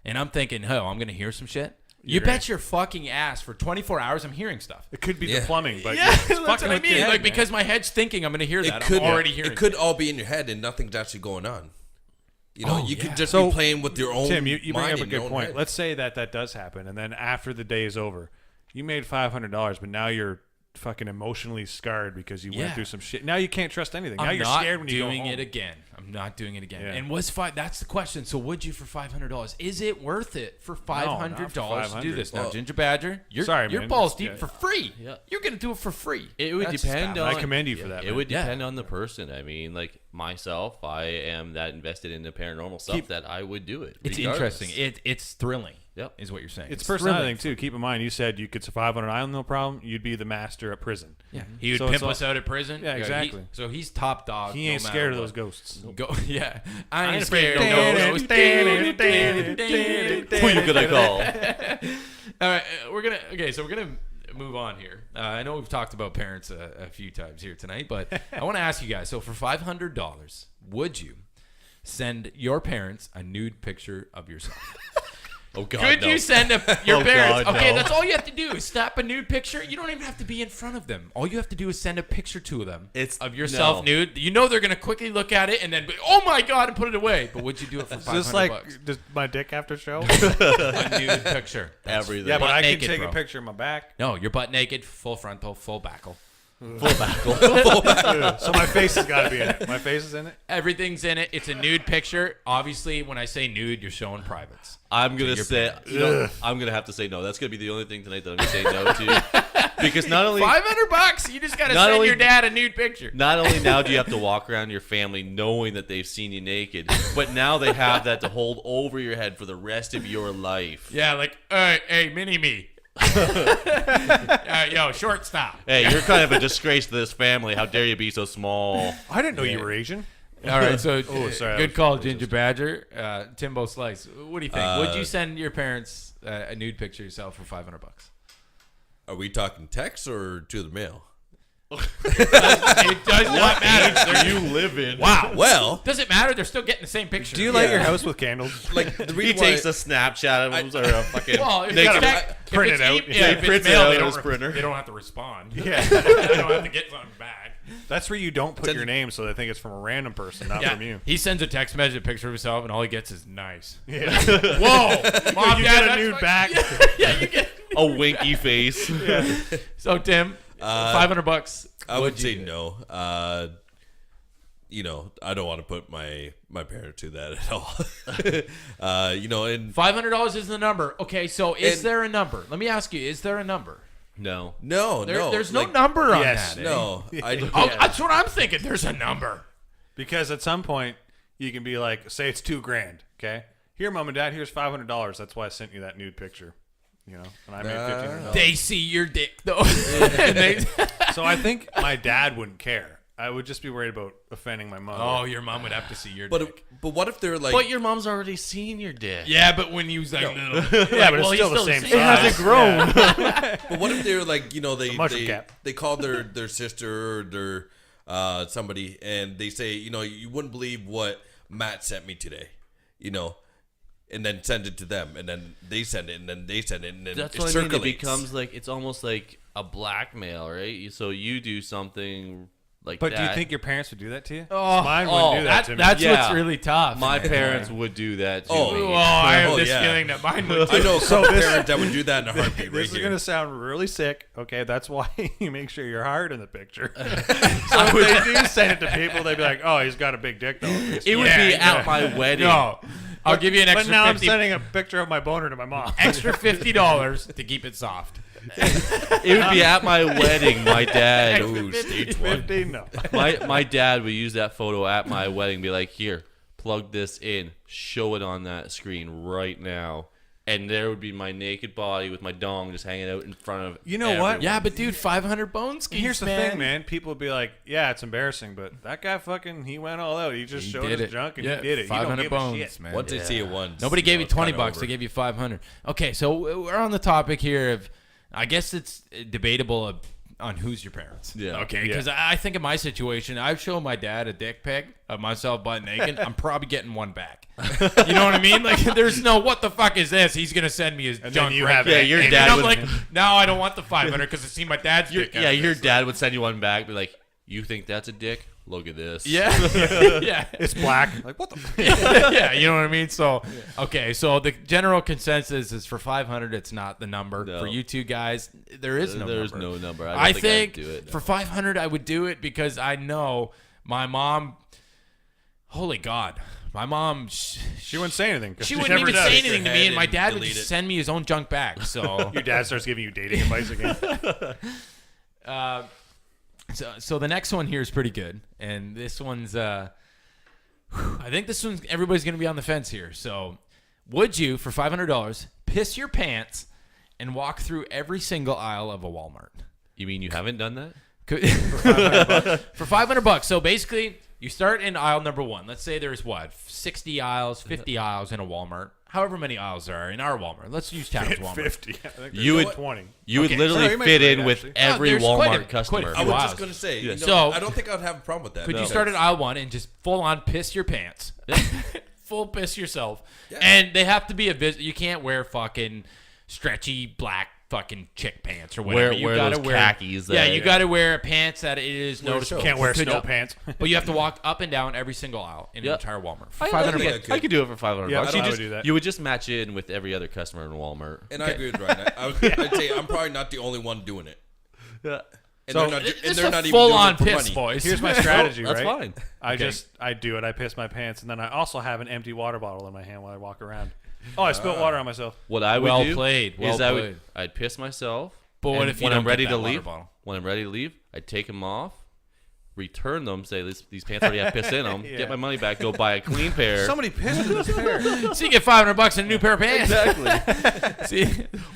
Speaker 2: and I'm thinking, oh, I'm gonna hear some shit. You
Speaker 5: gonna-
Speaker 2: bet your fucking ass for 24 hours I'm hearing stuff.
Speaker 5: It could be
Speaker 4: Yeah.
Speaker 5: the plumbing, but
Speaker 2: Yeah,
Speaker 5: it's
Speaker 2: that's what
Speaker 5: fucking
Speaker 2: I
Speaker 5: with
Speaker 2: mean.
Speaker 5: your head,
Speaker 2: Like
Speaker 5: man.
Speaker 2: because my head's thinking I'm gonna hear that.
Speaker 4: It could
Speaker 2: I'm already hearing
Speaker 4: it could all be in your head and nothing's actually going on. You know,
Speaker 2: Oh,
Speaker 4: you
Speaker 2: yeah.
Speaker 4: could just
Speaker 5: So,
Speaker 4: be playing with your own.
Speaker 5: Tim, you bring
Speaker 4: mind
Speaker 5: up a
Speaker 4: in your
Speaker 5: good
Speaker 4: own
Speaker 5: point.
Speaker 4: head.
Speaker 5: Let's say that does happen, and then after the day is over, you made $500, but now you're fucking emotionally scarred because you
Speaker 2: Yeah.
Speaker 5: went through some shit. Now you can't trust anything. Now
Speaker 2: I'm
Speaker 5: you're
Speaker 2: not
Speaker 5: scared when you go
Speaker 2: doing
Speaker 5: home.
Speaker 2: it again. I'm not doing it again.
Speaker 5: Yeah.
Speaker 2: And that's the question. So would you for $500? Is it worth it for $500 to do this? Now,
Speaker 4: Well,
Speaker 2: Ginger Badger, you're
Speaker 5: sorry,
Speaker 2: you're
Speaker 5: man.
Speaker 2: balls deep
Speaker 5: Yeah.
Speaker 2: for free.
Speaker 3: Yeah.
Speaker 2: You're gonna do it for free.
Speaker 3: It would
Speaker 2: That's
Speaker 3: depend
Speaker 2: just
Speaker 3: on.
Speaker 5: I commend you for that,
Speaker 3: It
Speaker 5: man.
Speaker 3: would
Speaker 2: Yeah.
Speaker 3: depend on the person. I mean, like myself, I am that invested in the paranormal stuff that I would do it.
Speaker 2: It's
Speaker 3: regardless.
Speaker 2: interesting. It's thrilling.
Speaker 3: Yep.
Speaker 2: Is what you're saying.
Speaker 5: It's personality
Speaker 2: thrilling.
Speaker 5: thing too. Keep in mind, you said you could survive on an island, no problem. You'd be the master at prison.
Speaker 2: Yeah. He would
Speaker 5: So it's
Speaker 2: pimp
Speaker 5: all-
Speaker 2: us out at prison.
Speaker 5: Yeah, exactly.
Speaker 2: So he's top dog.
Speaker 5: He ain't
Speaker 2: no matter
Speaker 5: scared of
Speaker 2: what.
Speaker 5: those ghosts.
Speaker 2: Go, yeah. I ain't
Speaker 5: ain't
Speaker 2: scared
Speaker 5: afraid
Speaker 2: of
Speaker 5: of
Speaker 2: no ghosts.
Speaker 3: Who you gonna call?
Speaker 2: All right, so we're gonna move on here. I know we've talked about parents a few times here tonight, but I want to ask you guys. So for $500, would you send your parents a nude picture of yourself?
Speaker 3: Oh God,
Speaker 2: Could
Speaker 3: no.
Speaker 2: you send your
Speaker 3: Oh,
Speaker 2: parents?
Speaker 3: God,
Speaker 2: Okay,
Speaker 3: no.
Speaker 2: that's all you have to do is snap a nude picture. You don't even have to be in front of them. All you have to do is send a picture to them of yourself
Speaker 3: no.
Speaker 2: nude. You know they're gonna quickly look at it and then be, oh my God, and put it away. But would you do it for $500?
Speaker 5: Just like just my dick after show.
Speaker 2: A nude picture.
Speaker 3: Everything.
Speaker 5: Yeah, but I can
Speaker 2: naked,
Speaker 5: take
Speaker 2: bro.
Speaker 5: a picture of my back.
Speaker 2: No, you're butt naked, full frontal, full backle.
Speaker 5: So my face has got to be in it. My face is in it.
Speaker 2: Everything's in it. It's a nude picture. Obviously, when I say nude, you're showing privates.
Speaker 3: I'm gonna say, I'm gonna have to say no. That's gonna be the only thing tonight that I'm gonna say no to, because not only
Speaker 2: $500, you just gotta send your dad a nude picture.
Speaker 3: Not only now do you have to walk around your family knowing that they've seen you naked, but now they have that to hold over your head for the rest of your life.
Speaker 2: Yeah, like, hey, mini me. Yo, shortstop.
Speaker 3: Hey, you're kind of a disgrace to this family. How dare you be so small?
Speaker 5: I didn't know you were Asian.
Speaker 2: All right, so
Speaker 5: sorry,
Speaker 2: good call, Ginger Badger. Timbo Slice. What do you think? Would you send your parents a nude picture of yourself for $500?
Speaker 4: Are we talking text or to the mail?
Speaker 2: It does not matter.
Speaker 3: You live in.
Speaker 2: Wow.
Speaker 4: Well,
Speaker 2: Does it matter? They're still getting the same picture.
Speaker 5: Do you light your house with candles?
Speaker 4: like the
Speaker 3: He
Speaker 4: reason
Speaker 3: takes
Speaker 4: why,
Speaker 3: a Snapchat of him or a fucking.
Speaker 2: Well, if
Speaker 3: naked-
Speaker 2: it's
Speaker 5: print it out.
Speaker 2: Yeah, if
Speaker 3: He prints
Speaker 2: it's
Speaker 3: it
Speaker 2: mail,
Speaker 3: out
Speaker 2: they
Speaker 3: on
Speaker 2: don't
Speaker 3: his printer.
Speaker 2: They don't have to respond.
Speaker 5: Yeah.
Speaker 2: They don't have to get something back.
Speaker 5: That's where you don't put your name, so they think it's from a random person, not from you.
Speaker 2: He sends a text message, a picture of himself, and all he gets is nice.
Speaker 5: Yeah.
Speaker 2: Whoa, Mom,
Speaker 5: You
Speaker 2: Dad,
Speaker 5: get a
Speaker 2: that's
Speaker 5: nude
Speaker 2: fuck-
Speaker 5: back.
Speaker 2: Yeah, you get.
Speaker 3: a winky face.
Speaker 2: So Tim, $500.
Speaker 4: I would say no. You know, I don't want to put my parent to that at all. You know, and
Speaker 2: $500 is the number. Okay, so is
Speaker 4: And-
Speaker 2: there a number? Let me ask you: is there a number?
Speaker 3: No.
Speaker 4: no,
Speaker 2: There's no
Speaker 4: like,
Speaker 2: number on
Speaker 5: yes,
Speaker 2: that.
Speaker 4: No,
Speaker 2: That's what I'm thinking. There's a number.
Speaker 5: Because at some point, you can be like, say it's $2,000, okay? Here, Mom and Dad, here's $500. That's why I sent you that nude picture. You know, and I made $1,500.
Speaker 2: They see your dick though. And they-
Speaker 5: So I think my dad wouldn't care. I would just be worried about offending my mother.
Speaker 2: oh, your mom would have to see your
Speaker 4: but
Speaker 2: dick.
Speaker 4: what if they're like?
Speaker 3: But your mom's already seen your dick.
Speaker 2: Yeah, but when you was like little,
Speaker 5: yeah, but it's
Speaker 2: he's
Speaker 5: still the same
Speaker 2: same
Speaker 5: size.
Speaker 3: It hasn't grown.
Speaker 4: But what if they're like, you know,
Speaker 5: mushroom cap.
Speaker 4: they call their sister or their somebody and they say, you know, you wouldn't believe what Matt sent me today, you know, and then send it to them, and then they send it, and then they send it, and then
Speaker 3: That's
Speaker 4: it
Speaker 3: what I mean. It
Speaker 4: circulates.
Speaker 3: becomes like it's almost like a blackmail, right? So you do something like
Speaker 5: But
Speaker 3: that.
Speaker 5: do you think your parents would do that to you?
Speaker 2: Oh,
Speaker 5: Mine wouldn't do that to me.
Speaker 2: That's
Speaker 3: Yeah.
Speaker 2: what's really tough.
Speaker 3: my parents would do that to
Speaker 4: Oh.
Speaker 3: me?
Speaker 2: Oh, I have
Speaker 4: Oh,
Speaker 2: this
Speaker 4: yeah.
Speaker 2: feeling that mine would
Speaker 4: I
Speaker 2: too.
Speaker 4: know
Speaker 5: So
Speaker 4: some
Speaker 5: this-
Speaker 4: parent that would do that in a heartbeat right
Speaker 5: This is
Speaker 4: here.
Speaker 5: going to sound really sick. Okay, that's why you make sure you're hard in the picture. So if they do send it to people, they'd be like, "Oh, he's got a big dick, though."
Speaker 3: It would
Speaker 2: Yeah,
Speaker 3: be
Speaker 2: yeah.
Speaker 3: at my wedding.
Speaker 2: No, I'll give you an
Speaker 5: But
Speaker 2: extra
Speaker 5: now I'm
Speaker 2: 50,
Speaker 5: sending a picture of my boner to my mom.
Speaker 2: extra $50 to keep it soft.
Speaker 3: It would be at my wedding. My dad,
Speaker 4: Ooh, stage one.
Speaker 5: 50? No.
Speaker 3: my dad would use that photo at my wedding. Be like, here, plug this in, show it on that screen right now, and there would be my naked body with my dong just hanging out in front of.
Speaker 5: You know what?
Speaker 3: everyone.
Speaker 2: Yeah, but dude, 500 bones.
Speaker 5: Here's the thing, man. People would be like, "Yeah, it's embarrassing, but that guy he went all out. He just showed his junk and he did it. You don't
Speaker 2: 500
Speaker 5: give
Speaker 2: bones,
Speaker 5: a shit."
Speaker 2: man.
Speaker 4: Once they see it once,
Speaker 2: Nobody gave you
Speaker 4: it's
Speaker 2: 20
Speaker 4: kinda
Speaker 2: bucks.
Speaker 4: over.
Speaker 2: They gave you 500. Okay, so we're on the topic here of, I guess it's debatable on who's your parents.
Speaker 3: Yeah.
Speaker 2: Okay, because I think in my situation, I've shown my dad a dick pic of myself butt naked. I'm probably getting one back. You know what I mean? Like, there's no, what the fuck is this? He's going to send me his
Speaker 5: And
Speaker 2: junk
Speaker 5: then you
Speaker 2: right
Speaker 5: have
Speaker 2: back.
Speaker 5: it.
Speaker 3: Yeah, your
Speaker 2: And
Speaker 3: dad
Speaker 2: I'm
Speaker 3: would-
Speaker 2: like, now I don't want the 500 because I see my dad's dick.
Speaker 3: Yeah, your dad would send you one back. Be like, you think that's a dick? Look at this.
Speaker 2: Yeah. Yeah.
Speaker 5: It's black. Like what the?
Speaker 2: Yeah, you know what I mean? So, okay, so the general consensus is for 500, it's not the number.
Speaker 3: No.
Speaker 2: For you two guys, there is no
Speaker 3: There's
Speaker 2: number.
Speaker 3: no number.
Speaker 2: I
Speaker 3: don't
Speaker 2: think
Speaker 3: I'd do it.
Speaker 2: for 500, I would do it because I know my mom, holy God, my mom,
Speaker 5: She wouldn't say anything. 'cause
Speaker 2: she
Speaker 5: she
Speaker 2: wouldn't
Speaker 5: never
Speaker 2: even
Speaker 5: does.
Speaker 2: say anything to me, and my
Speaker 4: and
Speaker 2: dad would
Speaker 4: delete
Speaker 2: just
Speaker 4: it.
Speaker 2: send me his own junk back. So,
Speaker 5: Your dad starts giving you dating advice again.
Speaker 2: So the next one here is pretty good, and this one's I think this one's everybody's gonna be on the fence here. So, would you for $500 piss your pants and walk through every single aisle of a Walmart?
Speaker 3: You mean you haven't done that?
Speaker 2: For $500. So basically, you start in aisle number 1. Let's say there's 60 aisles, 50 aisles in a Walmart. However many aisles there are in our Walmart. Let's use Towns Walmart.
Speaker 5: 50. I think
Speaker 3: You
Speaker 5: there's
Speaker 3: would-
Speaker 5: 20.
Speaker 3: You would
Speaker 2: Okay.
Speaker 3: literally
Speaker 5: So you might
Speaker 3: fit
Speaker 5: be
Speaker 3: in
Speaker 5: right,
Speaker 3: with
Speaker 5: actually.
Speaker 3: every
Speaker 2: there's
Speaker 3: Walmart
Speaker 2: quite a
Speaker 3: customer.
Speaker 2: few
Speaker 4: I was
Speaker 2: Wow.
Speaker 4: just gonna say, you know,
Speaker 2: So-
Speaker 4: I don't think I'd have a problem with that.
Speaker 2: Could
Speaker 4: No.
Speaker 2: you start at aisle 1 and just full on piss your pants? Full piss yourself.
Speaker 4: Yeah.
Speaker 2: And they have to be you can't wear fucking stretchy black fucking chick pants or whatever. You
Speaker 3: Wear
Speaker 2: gotta
Speaker 3: those
Speaker 2: wear
Speaker 3: khakis
Speaker 2: Yeah,
Speaker 3: that-
Speaker 2: you got to wear pants that it is noticeable.
Speaker 5: Can't wear
Speaker 2: Could-
Speaker 5: snow pants.
Speaker 2: But you have to walk up and down every single aisle in
Speaker 3: Yeah.
Speaker 2: an entire Walmart. For
Speaker 3: I,
Speaker 2: 500
Speaker 4: think
Speaker 2: bucks.
Speaker 4: I
Speaker 3: I could do it for 500
Speaker 5: Yeah,
Speaker 3: bucks.
Speaker 5: I
Speaker 3: You
Speaker 5: would
Speaker 3: just
Speaker 5: do that.
Speaker 3: You would just match in with every other customer in Walmart.
Speaker 4: And I agree with Ryan. I'd say I'm probably not the only one doing it.
Speaker 3: Yeah.
Speaker 4: And
Speaker 5: So,
Speaker 4: they're not even
Speaker 2: full
Speaker 4: doing
Speaker 2: on
Speaker 4: it for
Speaker 2: piss,
Speaker 4: money.
Speaker 2: boys.
Speaker 5: Here's my strategy,
Speaker 3: That's
Speaker 5: right?
Speaker 3: fine.
Speaker 5: I do it. I piss my pants, and then I also have an empty water bottle in my hand while I walk around. Oh, I spilled water on myself.
Speaker 3: What I would
Speaker 2: Well
Speaker 3: do
Speaker 2: played, well
Speaker 3: is
Speaker 2: played.
Speaker 3: I'd piss myself.
Speaker 2: But what
Speaker 3: and
Speaker 2: if you
Speaker 3: when
Speaker 2: don't
Speaker 3: I'm ready
Speaker 2: get
Speaker 3: to
Speaker 2: that water
Speaker 3: leave?
Speaker 2: bottle?
Speaker 3: When I'm ready to leave, I'd take them off, return them, say these pants already have piss in them,
Speaker 5: Yeah.
Speaker 3: get my money back, go buy a clean pair.
Speaker 5: Somebody pissed in this pair.
Speaker 2: So you get $500 and a new pair of pants.
Speaker 3: Exactly.
Speaker 2: See,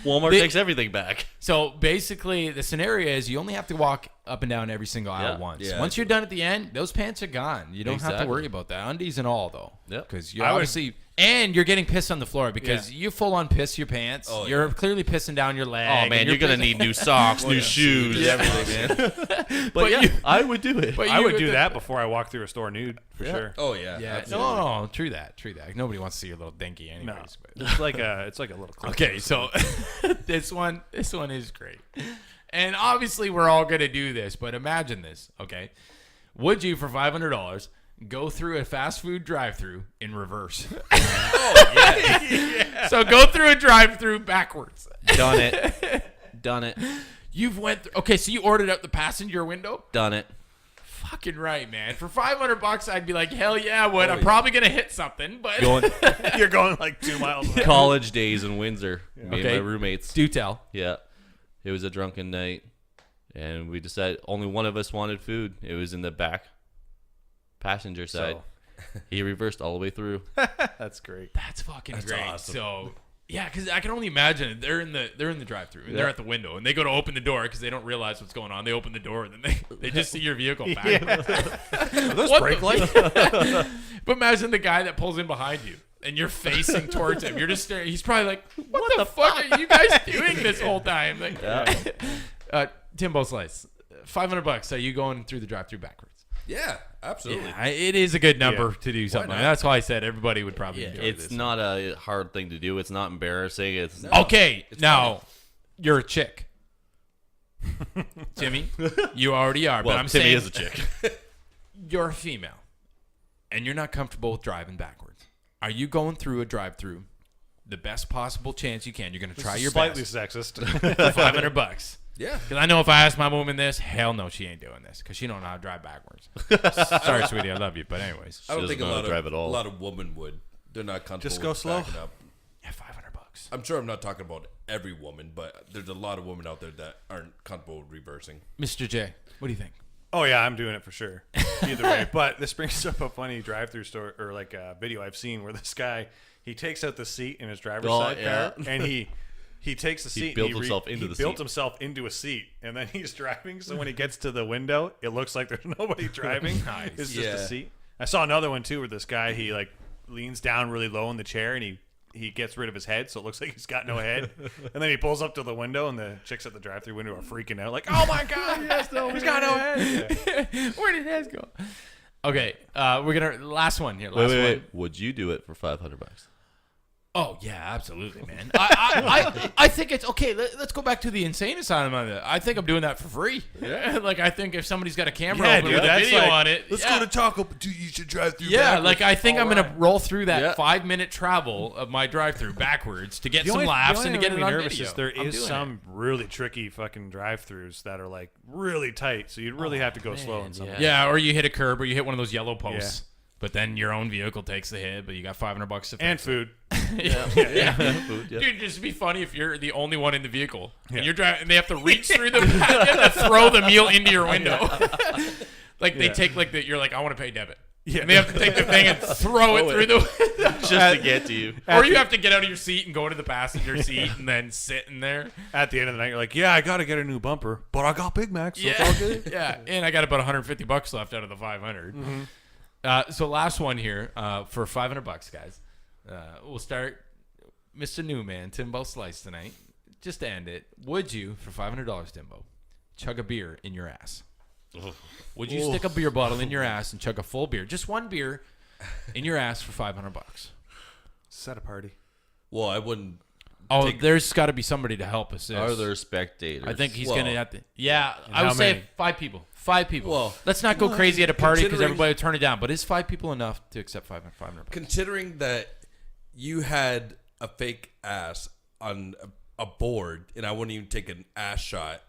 Speaker 3: Walmart
Speaker 2: They-
Speaker 3: takes everything back.
Speaker 2: so basically, the scenario is you only have to walk up and down every single aisle
Speaker 3: Yeah.
Speaker 2: once.
Speaker 4: Yeah.
Speaker 2: Once you're done at the end, those pants are gone. You don't have to
Speaker 3: Exactly.
Speaker 2: worry about that. Undies and all, though.
Speaker 3: Yep.
Speaker 2: Because you
Speaker 5: I would-
Speaker 2: obviously... And you're getting pissed on the floor because you full on piss your pants.
Speaker 4: Oh,
Speaker 2: you're
Speaker 4: yeah.
Speaker 2: clearly pissing down your leg.
Speaker 3: Oh
Speaker 2: and
Speaker 3: man, you're gonna
Speaker 2: pissing-
Speaker 3: need new socks, new shoes, everything, man. But yeah,
Speaker 2: you-
Speaker 3: I would do it.
Speaker 2: But
Speaker 5: I
Speaker 2: you
Speaker 5: would do that before I walk through a store nude for sure.
Speaker 4: Oh yeah.
Speaker 2: Yeah,
Speaker 4: absolutely.
Speaker 2: no, true that. Nobody wants to see your little dinky anyways.
Speaker 5: No,
Speaker 2: But.
Speaker 5: it's like a little. Clip.
Speaker 2: Okay, so this one is great. And obviously we're all going to do this, but imagine this, okay? Would you for $500 go through a fast food drive-through in reverse?
Speaker 4: Oh yeah.
Speaker 2: So go through a drive-through backwards.
Speaker 3: Done it. Done it.
Speaker 2: You've okay, so you ordered out the passenger window?
Speaker 3: Done it.
Speaker 2: Fucking right, man. For $500 I'd be like, "Hell yeah, I would. I'm
Speaker 4: yeah.
Speaker 2: probably going to hit something." But
Speaker 3: Going
Speaker 5: You're going like 2 miles. An hour.
Speaker 3: college days in Windsor. Me
Speaker 2: Okay.
Speaker 3: and my roommates.
Speaker 2: do tell.
Speaker 3: Yeah. It was a drunken night. And we decided only one of us wanted food. It was in the back passenger side. He reversed all the way through.
Speaker 5: That's great.
Speaker 2: That's fucking great.
Speaker 4: awesome.
Speaker 2: So yeah, because I can only imagine it. They're in the drive-through and they're at the window and they go to open the door because they don't realize what's going on. They open the door and then they just see your vehicle backwards.
Speaker 5: Are those
Speaker 2: What
Speaker 5: brake
Speaker 2: the-
Speaker 5: lights?
Speaker 2: But imagine the guy that pulls in behind you and you're facing towards him. You're just staring. He's probably like, "What the fuck are you guys doing this whole time?" Like, Timbo Slice, $500. Are you going through the drive-through backwards?
Speaker 4: Yeah, absolutely.
Speaker 2: Yeah, it is a good number
Speaker 5: Yeah.
Speaker 2: to do something. Like
Speaker 4: not?
Speaker 2: that. That's why I said everybody would probably do
Speaker 3: It's
Speaker 2: this.
Speaker 3: not a hard thing to do. It's not embarrassing. It's
Speaker 2: Okay,
Speaker 4: It's
Speaker 2: now
Speaker 4: funny.
Speaker 2: you're a chick, Timmy. You already are,
Speaker 3: well,
Speaker 2: but I'm
Speaker 3: Timmy
Speaker 2: saying
Speaker 3: is a chick.
Speaker 2: you're a female, and you're not comfortable with driving backwards. Are you going through a drive-through? The best possible chance you can. You're going to try your
Speaker 5: Slightly
Speaker 2: best
Speaker 5: sexist.
Speaker 2: for $500.
Speaker 4: Yeah.
Speaker 2: Because I know if I ask my woman this, hell no, she ain't doing this because she don't know how to drive backwards. Sorry, sweetie, I love you, but anyways,
Speaker 4: I don't
Speaker 3: doesn't
Speaker 4: think a
Speaker 3: know how
Speaker 4: lot
Speaker 3: to drive at all.
Speaker 4: a lot of women would. They're not comfortable.
Speaker 5: Just go
Speaker 4: with
Speaker 5: slow.
Speaker 4: backing up.
Speaker 2: yeah, $500.
Speaker 4: I'm sure I'm not talking about every woman, but there's a lot of women out there that aren't comfortable with reversing.
Speaker 2: Mr. J, what do you think?
Speaker 5: Oh yeah, I'm doing it for sure. Either way, but this brings up a funny drive-through store or like a video I've seen where this guy he takes out the seat in his driver's
Speaker 3: Oh,
Speaker 5: side
Speaker 3: yeah.
Speaker 5: car and he takes the seat.
Speaker 3: built
Speaker 5: and
Speaker 3: himself into
Speaker 5: he
Speaker 3: the
Speaker 5: built
Speaker 3: seat.
Speaker 5: himself into a seat, and then he's driving. So when he gets to the window, it looks like there's nobody driving.
Speaker 2: Nice.
Speaker 5: It's just
Speaker 4: Yeah.
Speaker 5: a seat. I saw another one too where this guy he like leans down really low in the chair and he gets rid of his head, so it looks like he's got no head. And then he pulls up to the window, and the chicks at the drive-through window are freaking out, like, "Oh my god, he's got no head!" Yeah.
Speaker 2: Where did his go? Okay, we're gonna last one here. Last one.
Speaker 3: Wait. Would you do it for $500?
Speaker 2: Oh yeah, absolutely, man. I think it's okay. Let's go back to the insane asylum on that. I think I'm doing that for free. Yeah. Like I think if somebody's got a camera
Speaker 5: Yeah,
Speaker 2: open
Speaker 5: dude,
Speaker 2: with a
Speaker 5: that's
Speaker 2: video
Speaker 5: like,
Speaker 2: on it, yeah.
Speaker 4: Taco, but dude, you should drive through.
Speaker 2: Yeah, like I think I'm gonna roll through that
Speaker 3: Yeah.
Speaker 2: 5-minute travel of my drive-through backwards to get some laughs and to get it on
Speaker 5: nervous
Speaker 2: video.
Speaker 5: is there
Speaker 2: I'm
Speaker 5: is
Speaker 2: doing
Speaker 5: some really tricky fucking drive-throughs that are like really tight, so you'd really have to go slow in some.
Speaker 2: it.
Speaker 5: of them.
Speaker 2: Yeah, or you hit a curb or you hit one of those yellow posts. But then your own vehicle takes the hit, but you got $500 to fix
Speaker 5: And
Speaker 2: it.
Speaker 5: food.
Speaker 3: Food, yeah.
Speaker 2: Dude, just to be funny if you're the only one in the vehicle
Speaker 5: Yeah.
Speaker 2: and you're driving, and they have to reach through the, you have to throw the meal into your window. Like they
Speaker 5: Yeah.
Speaker 2: take like the, you're like, I want to pay debit,
Speaker 5: Yeah.
Speaker 2: and they have to take the thing and throw it through the window.
Speaker 3: Just to get to you.
Speaker 2: Or you have to get out of your seat and go into the passenger seat and then sit in there.
Speaker 5: At the end of the night, you're like, "Yeah, I got to get a new bumper, but I got Big Macs, so it's all good."
Speaker 2: Yeah, and I got about $150 left out of the 500. So last one here for $500, guys. We'll start, Mr. Newman, Timbo Slice tonight. Just to end it, would you for $500, Timbo, chug a beer in your ass? Would you stick a beer bottle in your ass and chug a full beer, just one beer, in your ass for $500?
Speaker 5: Set a party.
Speaker 4: Well, I wouldn't.
Speaker 2: Oh, there's got to be somebody to help us.
Speaker 3: Are there spectators?
Speaker 2: I think he's
Speaker 4: Well,
Speaker 2: gonna have to. Yeah, I
Speaker 5: how
Speaker 2: would say
Speaker 5: many?
Speaker 2: 5 people. 5 people.
Speaker 4: Well,
Speaker 2: let's not go crazy at a party because
Speaker 4: considering-
Speaker 2: everybody would turn it down. But is 5 people enough to accept $500?
Speaker 4: Considering that you had a fake ass on a board, and I wouldn't even take an ass shot,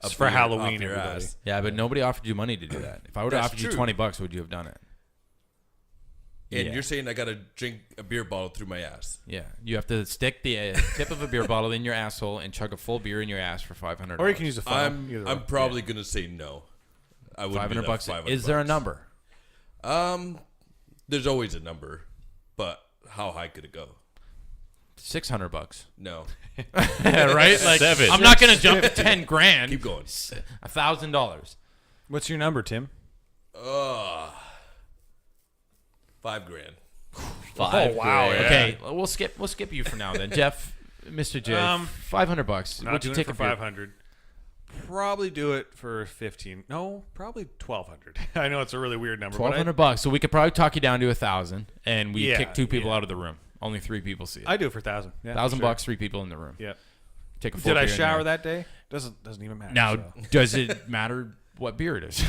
Speaker 5: It's for
Speaker 4: beer
Speaker 5: Halloween,
Speaker 4: off your
Speaker 5: everybody.
Speaker 4: ass.
Speaker 2: Yeah, but nobody offered you money to do that. If I would have
Speaker 4: That's
Speaker 2: offered you
Speaker 4: true.
Speaker 2: $20, would you have done it?
Speaker 4: And
Speaker 2: Yeah.
Speaker 4: you're saying I gotta drink a beer bottle through my ass?
Speaker 2: Yeah, you have to stick the tip of a beer bottle in your asshole and chug a full beer in your ass for $500.
Speaker 5: Or you can use a phone.
Speaker 4: I'm probably gonna say no. I wouldn't do that
Speaker 2: $500.
Speaker 4: for $500.
Speaker 2: Is there a number?
Speaker 4: There's always a number, but how high could it go?
Speaker 2: $600.
Speaker 4: No.
Speaker 2: Right? Like,
Speaker 3: Seven.
Speaker 2: I'm not gonna jump to 10 grand.
Speaker 4: Keep going.
Speaker 2: $1,000.
Speaker 5: What's your number, Tim?
Speaker 4: $5,000.
Speaker 3: $5
Speaker 5: wow,
Speaker 3: grand.
Speaker 2: Okay, we'll skip you for now then, Jeff. Mr. J, $500.
Speaker 5: Not
Speaker 2: Would you
Speaker 5: doing
Speaker 2: take
Speaker 5: it
Speaker 2: a
Speaker 5: for
Speaker 2: beer?
Speaker 5: 500. Probably do it for 15. No, probably 1,200. I know it's a really weird number. but
Speaker 2: $1,200. So we could probably talk you down to 1,000, and we
Speaker 5: Yeah,
Speaker 2: kick 2 people
Speaker 5: yeah.
Speaker 2: out of the room. Only 3 people see it.
Speaker 5: I do it for 1,000. Yeah,
Speaker 2: $1,000
Speaker 5: sure.
Speaker 2: bucks, 3 people in the room.
Speaker 5: Yeah.
Speaker 2: Take a full
Speaker 5: Did I
Speaker 2: beer in
Speaker 5: shower
Speaker 2: there.
Speaker 5: that day? Doesn't even matter.
Speaker 2: Now,
Speaker 5: so.
Speaker 2: does it matter what beer it is?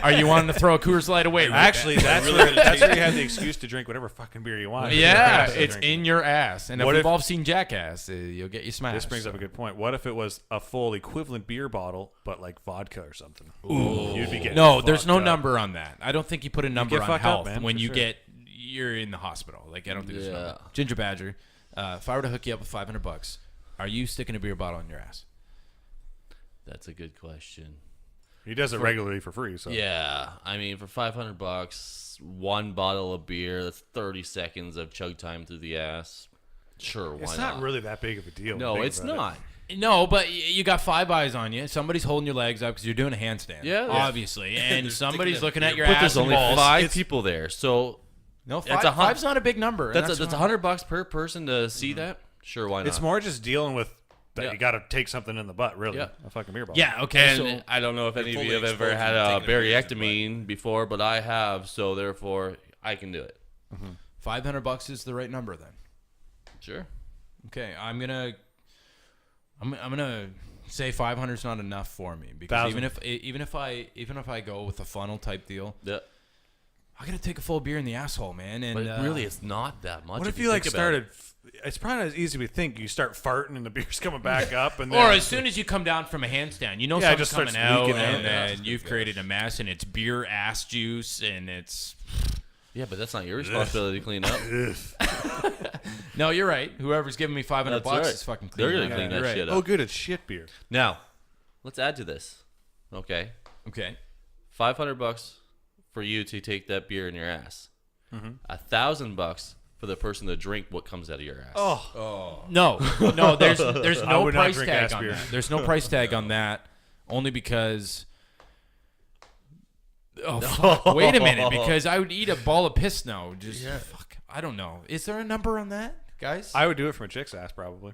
Speaker 2: Are you wanting to throw a Coors Light away?
Speaker 5: Actually, that's where you have the excuse to drink whatever fucking beer you want.
Speaker 2: Yeah,
Speaker 5: You're
Speaker 2: it's
Speaker 5: drinking.
Speaker 2: in your ass. And if
Speaker 5: What
Speaker 2: we've
Speaker 5: if-
Speaker 2: all seen Jackass, you'll get you smashed.
Speaker 5: This brings up a good point. What if it was a full equivalent beer bottle, but like vodka or something? You'd be getting
Speaker 2: No, there's no
Speaker 5: fucked up.
Speaker 2: number on that. I don't think you put a number
Speaker 5: get
Speaker 2: on
Speaker 5: fucked up,
Speaker 2: health
Speaker 5: man,
Speaker 2: when
Speaker 5: for
Speaker 2: you
Speaker 5: sure.
Speaker 2: you're in the hospital. Like, I don't think there's a
Speaker 3: Yeah.
Speaker 2: number. Ginger Badger, if I were to hook you up with $500, are you sticking a beer bottle in your ass?
Speaker 3: That's a good question.
Speaker 5: He does it regularly for free. So
Speaker 3: Yeah, I mean, for $500, 1 bottle of beer, that's 30 seconds of chug time through the ass. Sure, why
Speaker 5: it's
Speaker 3: not?
Speaker 5: not really that big of a deal.
Speaker 3: No,
Speaker 5: Think
Speaker 3: it's
Speaker 5: about it.
Speaker 3: not.
Speaker 2: No, but you got 5 eyes on you. Somebody's holding your legs up because you're doing a handstand.
Speaker 3: Yeah.
Speaker 2: obviously, and somebody's looking at your
Speaker 3: But
Speaker 2: ass
Speaker 3: there's
Speaker 2: and
Speaker 3: only
Speaker 2: balls.
Speaker 3: 5 people there, so
Speaker 2: No,
Speaker 3: That's a hun-
Speaker 2: five's not a big number. and
Speaker 3: that's
Speaker 2: fine.
Speaker 3: $100 per person to see that. Sure, why not?
Speaker 5: It's more just dealing with that
Speaker 3: Yeah.
Speaker 5: you got to take something in the butt, really.
Speaker 3: Yeah.
Speaker 5: A fucking beer bottle.
Speaker 2: Yeah. Okay.
Speaker 3: And
Speaker 2: So
Speaker 3: I don't know if any of
Speaker 4: fully
Speaker 3: you have ever
Speaker 4: exposed
Speaker 3: had
Speaker 4: and
Speaker 3: a
Speaker 4: taken a beer in your
Speaker 3: bariectomy before, but I have, so therefore I can do it.
Speaker 2: $500 is the right number then.
Speaker 3: Sure.
Speaker 2: Okay, I'm gonna say 500 is not enough for me because
Speaker 5: 1,000.
Speaker 2: even if I go with a funnel type deal,
Speaker 3: Yeah.
Speaker 2: I gotta take a full beer in the asshole, man. And
Speaker 3: But really, it's not that much.
Speaker 5: What if you like
Speaker 3: think about it.
Speaker 5: started? It's probably not as easy as we think. You start farting and the beer's coming back up, and then
Speaker 2: or as soon as you come down from a handstand, you know
Speaker 5: Yeah, it
Speaker 2: something's
Speaker 5: just
Speaker 2: coming
Speaker 5: starts
Speaker 2: out,
Speaker 5: leaking out.
Speaker 2: and
Speaker 5: Yeah,
Speaker 2: then you've created a mess, and it's beer ass juice, and it's
Speaker 3: Yeah, but that's not your responsibility to clean up.
Speaker 2: no, you're right. Whoever's giving me $500
Speaker 3: That's right.
Speaker 2: is fucking clean.
Speaker 3: They're gonna clean that shit
Speaker 5: oh,
Speaker 3: up.
Speaker 5: good, it's shit beer.
Speaker 3: Now, let's add to this. Okay,
Speaker 2: Okay.
Speaker 3: $500 for you to take that beer in your ass. $1,000 for the person to drink what comes out of your ass.
Speaker 5: Oh,
Speaker 2: No, there's
Speaker 5: I
Speaker 2: no
Speaker 5: would not
Speaker 2: price
Speaker 5: drink
Speaker 2: tag
Speaker 5: ass
Speaker 2: on
Speaker 5: beer.
Speaker 2: that. There's no price tag on that, only because. Oh, fuck. Wait a minute, because I would eat a ball of piss now. Fuck, I don't know. Is there a number on that, guys?
Speaker 5: I would do it from a chick's ass, probably.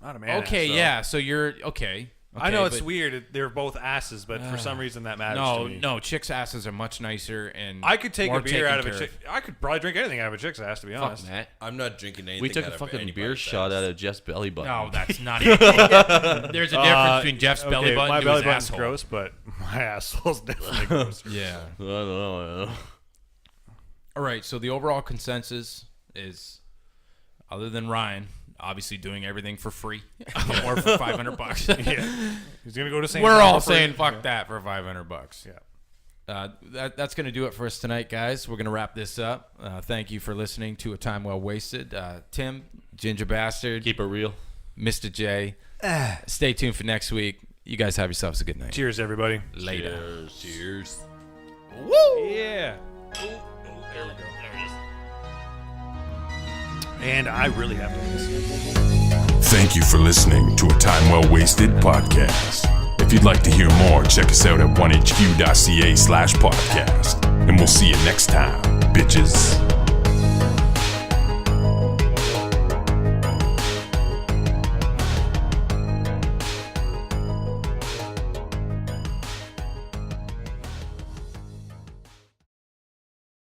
Speaker 5: Not a man.
Speaker 2: okay,
Speaker 5: ass, though.
Speaker 2: yeah. So you're okay.
Speaker 5: I know it's
Speaker 2: but-
Speaker 5: weird. They're both asses, but for some reason that matters to me.
Speaker 2: No, chicks' asses are much nicer and
Speaker 5: I could take
Speaker 2: more
Speaker 5: a beer
Speaker 2: taken
Speaker 5: out of a
Speaker 2: care
Speaker 5: chick. I could probably drink anything out of a chick's ass, to be honest.
Speaker 3: Fuck, Matt.
Speaker 4: I'm not drinking anything.
Speaker 3: We took
Speaker 4: out
Speaker 3: a
Speaker 4: of
Speaker 3: fucking
Speaker 4: anybody's
Speaker 3: beer shot
Speaker 4: ass.
Speaker 3: out of Jeff's belly button.
Speaker 2: No, that's not it. There's a difference between Jeff's belly
Speaker 5: Okay,
Speaker 2: button
Speaker 5: my
Speaker 2: and
Speaker 5: belly
Speaker 2: his
Speaker 5: button's
Speaker 2: asshole.
Speaker 5: gross, but my asshole's definitely gross.
Speaker 2: Yeah.
Speaker 3: I don't know.
Speaker 2: All right, so the overall consensus is, other than Ryan, obviously doing everything for free or for $500.
Speaker 5: Yeah, he's gonna go to St.
Speaker 2: We're all
Speaker 5: Paul for-
Speaker 2: saying fuck that for $500.
Speaker 5: Yeah.
Speaker 2: That's going to do it for us tonight, guys. We're going to wrap this up. Thank you for listening to A Time Well Wasted. Tim, Ginger Bastard,
Speaker 3: Keep it real.
Speaker 2: Mr. J. Stay tuned for next week. You guys have yourselves a good night.
Speaker 5: Cheers, everybody.
Speaker 2: Later.
Speaker 3: Cheers.
Speaker 5: Yeah. And I really have to listen.
Speaker 1: Thank you for listening to A Time Well Wasted podcast. If you'd like to hear more, check us out at 1hq.ca/podcast. And we'll see you next time, bitches.